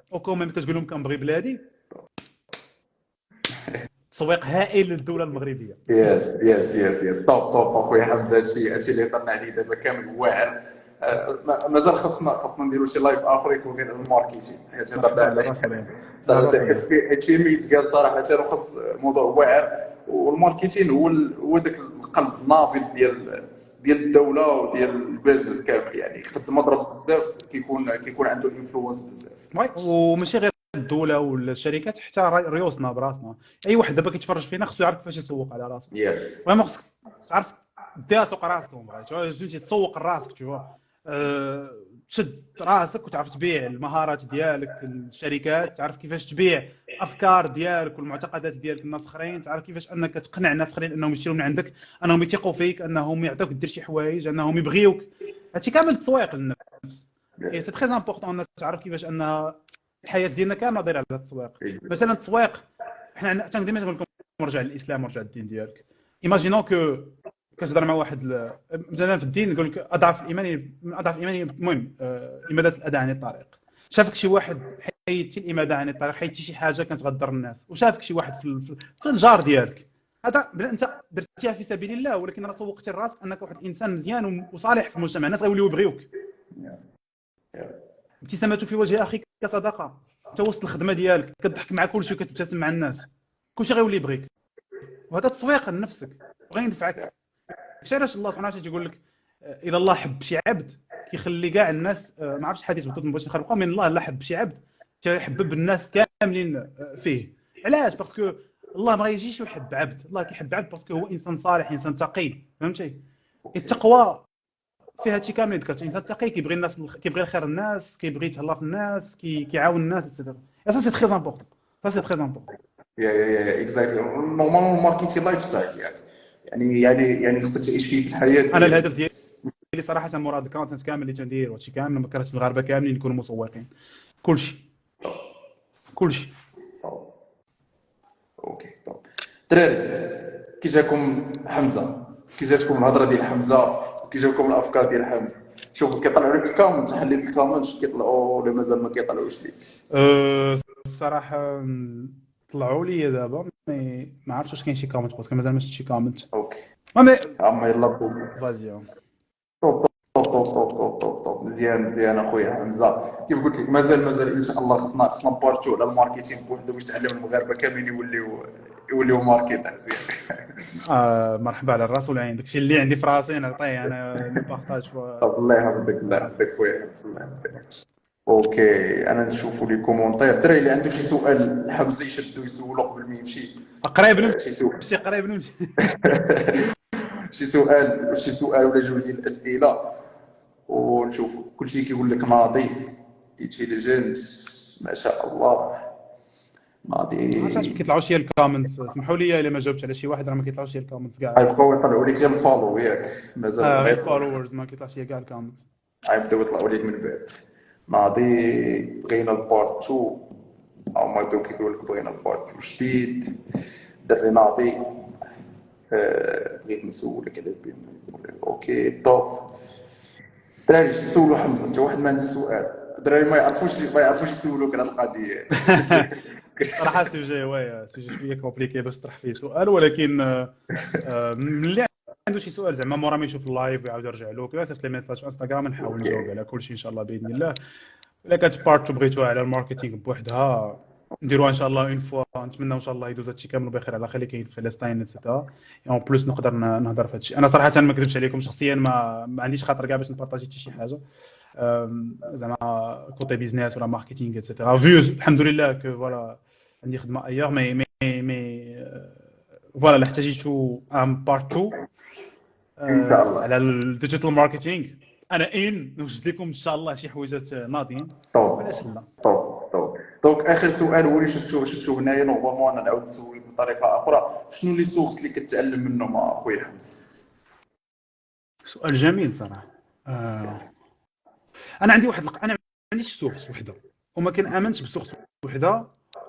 وكوميم كتقول لهم كنبغي بلادي، تسويق هائل للدوله المغربيه. يس طب اخويا حمزه، هادشي اللي هضرنا عليه دابا كامل واعر. مازال خصنا نديروا شي لايف اخر يكون غير الماركتينغ، حيت هضرنا على حيت فيه ما يتقال صراحه وخص موضوع واعر. والماركتينغ هو داك القلب النابض ديال الدوله وديال البيزنس كامل. يعني يخدم مضرب بزاف، كيكون عنده انفلونس بزاف. وماشي غير الدوله ولا الشركات، حتى ريوسنا براسنا. اي واحد دابا كيتفرج فينا خصو يعرف كيفاش يسوق على راسو. فريمون خصك تعرف دير سوق راسكم، بغيتي تسوق راسك تشد راسك وتعرف تبيع المهارات ديالك للشركات، تعرف كيفاش تبيع الافكار ديالك والمعتقدات ديالك للناس اخرين، تعرف كيفاش انك تقنع الناس اخرين انهم يشريو من عندك، انهم يثقوا فيك، انهم يعطيوك دير شي حوايج، انهم يبغيوك. هادشي كامل تسويق للنفس. اي سي تري امبورطون انك تعرف كيفاش ان الحياه ديالنا كامله دايره على التسويق. مثلا التسويق حنا ديما تنقول لكم رجع للاسلام ورجع للدين ديالك. ايماجينون كو كتهضر مع واحد مثلا في الدين يقول لك اضعف الايمان المهم اماده الاذى عن الطريق. شافك شي واحد حيدتي الاماده عن الطريق، حيدتي شي حاجه كتغدر الناس، وشافك شي واحد في الجار ديالك، هذا انت درتيها في سبيل الله، ولكن راه سوقتي لراسك انك واحد الانسان مزيان وصالح في المجتمع. الناس غيوليو يبغيوك. ابتسامته في وجه اخيك كصدقه. انت وسط الخدمه ديالك كتضحك مع كلشي وكتبتسم مع الناس، كلشي غيولي يبغيك. وهذا تسويق لنفسك وغينفعك. علاش الله سبحانه وتعالى يقول لك الى الله حب شي عبد كيخلي كاع الناس ما عرفتش الحديث بالضبط، ما بغيتش نخربقه، من الله لا حب شي عبد تيحبب الناس كاملين فيه. علاش؟ باسكو الله ما يجيش يحب عبد، الله كيحب عبد باسكو هو انسان صالح، انسان تقي، فهمتي؟ التقوى فيها هادشي كامل اللي ذكرت. انسان تقي كيبغي الناس، كيبغي الخير الناس، كيبغي يتهلا في الناس، كيعاون الناس ايتترا. سا سي تري امبورطون، سا سي تري امبورطون. يا اكزاكتلي. نورمالمون الماركتينغ لايف ستايل يعني خصك تعيش فيه في الحياه انا ديالك. الهدف ديالي صراحه مراد الكونتنت كامل اللي تندير وهادشي كامل، ما كرهتش المغاربه كاملين يكونوا مسوقين، كلشي كلشي. اوكي طب دراري، كي جاكم حمزه؟ كي جاتكم الهضره ديال حمزه وكي جاوكم الافكار ديال حمزه؟ شوف كيطلعوا لك الكومنت، حليت الكومنت كيطلعوا ولا مازال ما كيطلعوش ليك؟ الصراحه طلعوا لي دابا، مي ما عرفتش واش كاين شي كومنت باسكو مازال ما شفتش شي كومنت. اوكي مي اما يلا بو. فازي. طوب طوب مزيان اخويا حمزه. كيف قلت لك مازال ان شاء الله خصنا نبارتو على الماركتينغ بوحدو باش تعلم المغاربه كاملين يوليو ماركتير مزيان. مرحبا على الراس والعين، داكشي اللي عندي في راسي نعطيه انا، لو بارطاج طب الله يحفظك، الله راسي. يحفظك خويا، الله يحفظك. اوكي انا نشوفوا لي كومونتير. الدراري اللي عنده شي سؤال حمزه يشدو يسولو قبل ما يمشي. قريب شي سؤال نمشي، قريب نمشي. شي سؤال ولا جوج ديال الاسئله ونشوفوا. كلشي كيقول لك ناضي انتيليجنت ما شاء الله. ما عرفتش ناضي ما كيطلعوش لي الكومنتس، سمحوا لي الا ما جاوبتش على شي واحد، راه ما كيطلعوش لي الكومنتس كاع. غيبقاو يطلعوا لك غير الفولو ياك، مازال غير غير الفولورز، ما كيطلعش لي كاع الكومنتس. غيبداو يطلعوا لك من بعد. ناضي بغينا البارت 2، او ما يبداو كيقولوا لك بغينا البارت 2 جديد. دري ناضي بغيت نسولك على بي. اوكي توب. دراري سولوا حمزه، حتى واحد ما عنده سؤال. دراري ما يعرفوش يسولوك على القضيه. صراحه سوجي شويه كومبليكي باش تطرح فيه سؤال، ولكن ملي عنده شي سؤال زعما مورا ما يشوف اللايف ويعاود يرجع له كذا، صيفط لي ميساج في انستغرام نحاول نجاوب على كلشي ان شاء الله باذن الله. الا كانت بارت بغيتوها على الماركتينغ بوحدها نديروها ان شاء الله اون فوا. نتمنى ان شاء الله يدوز هادشي كامل بخير على خير اللي كاين في فلسطين ايتترا. اون بلوس نقدر نهضر في هادشي. انا صراحه ما نكذبش عليكم شخصيا ما عنديش خاطر كاع باش نبارطاجي حتى شي حاجه زعما كوتي بيزنس ولا ماركتينغ ايتترا. فيو الحمد لله كو فوالا عندي خدمه ايور، مي فوالا الا احتاجيتو ام بارت 2 ان شاء الله. على الديجيتال ماركتينغ انا نوجد لكم ان شاء الله شي حويجات ناضيين، علاش لا. دونك اخر سؤال هو اللي شفتو هنايا. نورمالمون انا نعاود نسولك بطريقه اخرى، شنو لي سورس اللي كتعلم منهم اخويا حمزه؟ سؤال جميل صراحه. انا عندي انا ما عنديش سورس وحده، وما كنامنش بسورس وحده،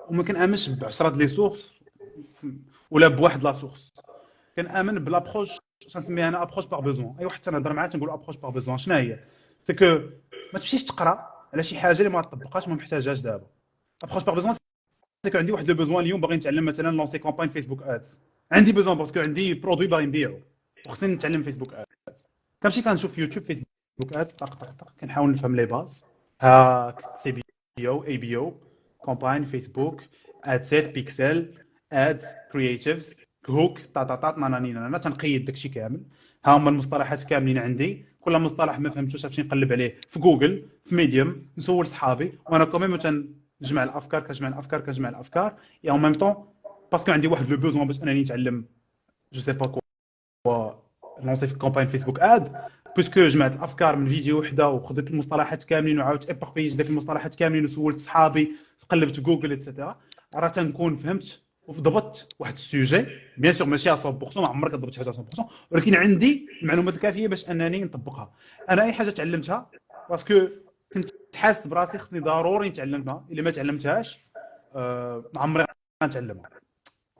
وما كنامنش بعشرة لي سورس ولا بواحد لا سورس. كنامن بلابروش تنسميها انا ابروش باغ بيزون. اي واحد تنهضر معاه تنقول ابروش باغ بيزون. شنو هي؟ سكو ما تمشيش تقرا على شي حاجه اللي ما تطبقهاش ما محتاجهاش دابا. ابروش باغ بيزون سكو عندي واحد لو بيزون اليوم باغي نتعلم مثلا لونسي كومباين فيسبوك ادز. عندي بيزون باسكو عندي برودوي باغي نبيعو وخصني نتعلم فيسبوك ادز. كنمشي كنشوف يوتيوب فيسبوك ادز طق كنحاول نفهم لي باز. هاك سي بي او اي بي او كومباين فيسبوك اد سيت بيكسل ادز كرييتيفز هوك طاطاطات نانانينا. انا تنقيد داكشي كامل. ها هما المصطلحات كاملين عندي. كل مصطلح ما فهمتوش غنمشي نقلب عليه في جوجل في ميديوم نسول صحابي، وانا كوميم تنجمع الافكار كنجمع الافكار اي اون ميم طون باسكو عندي واحد لو بوزون باش انني نتعلم جو سي با كوا لونسي في كومباين فيسبوك اد. باسكو جمعت الافكار من فيديو وحده وخديت المصطلحات كاملين وعاودت اباربيج داك المصطلحات كاملين وسولت صحابي قلبت جوجل ايتترا، راه تنكون فهمت وضبطت واحد السوجي. بيان سور ماشي 100%، ما عمرك ضبطت حاجه 100%، ولكن عندي المعلومات الكافيه باش انني نطبقها. انا اي حاجه تعلمتها باسكو كنت حاسس براسي خصني ضروري نتعلمها، الا ما تعلمتهاش ما عمري غنتعلمها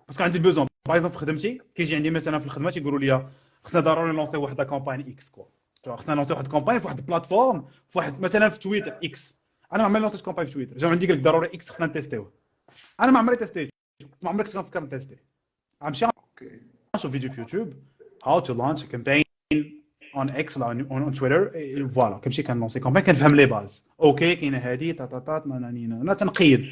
باسكو عندي بوزون. باغ اكزومبل في خدمتي كيجي عندي مثلا في الخدمه تيقولوا لي خصنا ضروري نلونسي واحد كومباني اكس كوا، خصنا نلونسي واحد كومباني في واحد البلاتفورم في واحد مثلا في تويتر اكس. انا ما عمري لونسيت كومباني في تويتر، جاو عندي قال لك ضروري اكس خصنا نتيستيوه. انا ما عمري تيستيت، ما عمرك كنفكر نتيستي. غنمشي نشوف فيديو في يوتيوب هاو تو لانش كامبين اون اكس ولا اون تويتر فوالا كنمشي كنلونسي كومباني كنفهم لي باز. اوكي كاينه هذه طاطاطات نانانينا. انا تنقيد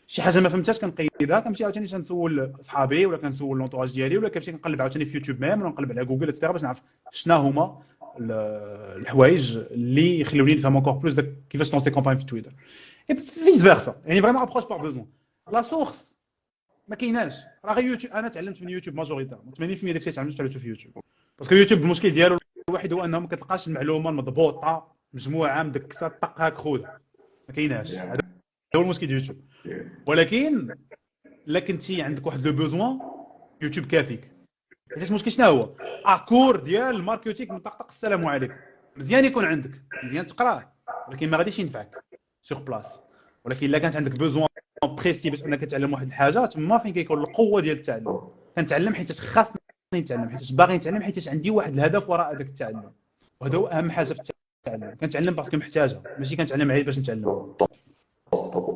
شي حاجه ما فهمتهاش كنقيدها كنمشي عاوتاني تنسول صحابي ولا كنسول لونطواج ديالي ولا كنمشي كنقلب عاوتاني في يوتيوب ميم ولا نقلب على جوجل ايتترا باش نعرف شنو هما الحوايج اللي يخلوني نفهم انكور بلوس داك كيفاش لونسي كومباني في تويتر. اي فيس فيرسا يعني فريمون ابروش باغ بوزون. لا سورس ما كايناش. راه غير يوتيوب. انا تعلمت من يوتيوب ماجوريتير 80% داك الشيء تعلمته في يوتيوب. باسكو يوتيوب المشكل ديالو الوحيد هو انه ما كتلقاش المعلومه المضبوطه مجموعه مدكسه طق هاك خذ، ما كايناش. هذا هو المشكل ديال يوتيوب. ولكن الا كنتي عندك واحد لو بوزوان يوتيوب كافيك. حيت المشكل شنو هو؟ اكور ديال الماركتينغ من طقطق السلام عليكم. مزيان يكون عندك، مزيان تقراه، ولكن ما غاديش ينفعك سوغ بلاص. ولكن الا كانت عندك بوزوان بريسي باش انك تتعلم واحد الحاجه، تما فين كيكون القوه ديال التعلم. كنتعلم حيت خاصني نتعلم، حيت باغي نتعلم، حيت عندي واحد الهدف وراء هذاك التعلم، وهذا هو اهم حاجه في التعلم. كنتعلم باسكو محتاجه، ماشي كنتعلم عيب باش نتعلم.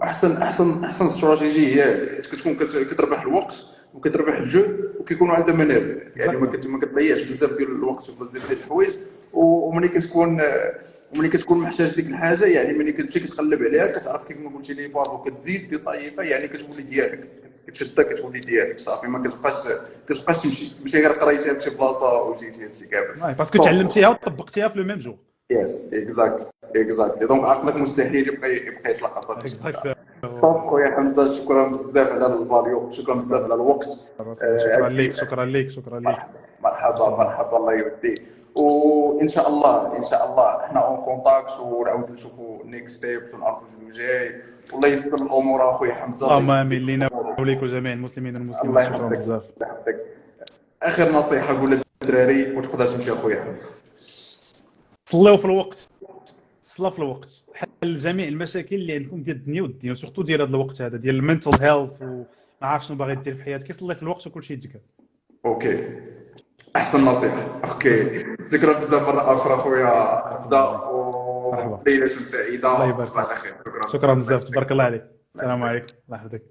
احسن استراتيجيه هي كتكون كتربح الوقت وكتربح الجهد وكيكونوا عندها منافع. يعني ما كتضيعش بزاف ديال الوقت وبزاف ديال الحوايج. وملي كتكون محتاج ديك الحاجه، يعني ملي كتمشي كتقلب عليها كتعرف كيف ما قلتي لي باز وكتزيد دي طايفه، يعني كتولي ديالك، كتشدها كتولي ديالك صافي. ما كتبقاش تمشي ماشي غير قريتيها بشي بلاصه وجيتي هادشي كامل. باسكو تعلمتيها وطبقتيها في لو ميم جور. يس اكزاكتلي. دونك عقلك مستحيل يبقى يطلق صافي. اكزاكت. خويا حمزه شكرا بزاف على الفاليو، شكرا بزاف على الوقت. شكرا لك شكرا لك شكرا لك. مرحبا الله يوديك. وان شاء الله احنا اون كونتاكت ونعاودوا نشوفوا نيكست ستيبس ونعرفوا شنو جاي. والله يسر الامور اخويا حمزه. اللهم امين لينا وليك وجميع المسلمين والمسلمات. شكرا بزاف. اخر نصيحه قول للدراري وتقدر تمشي اخويا حمزه. صليو في الوقت، صلا في الوقت، حل جميع المشاكل اللي عندكم ديال الدنيا والدين، وسورتو ديال هذا الوقت هذا ديال المنتال هيلث وما عارف شنو باغي دير في حياتك. صلي في الوقت وكلشي يتجا. اوكي احسن نصيحه. اوكي شكرا بزاف مره اخرى خويا حمزه، وليله سعيده. صباح الخير. شكرا بزاف، تبارك الله عليك. السلام عليكم، الله يحفظك.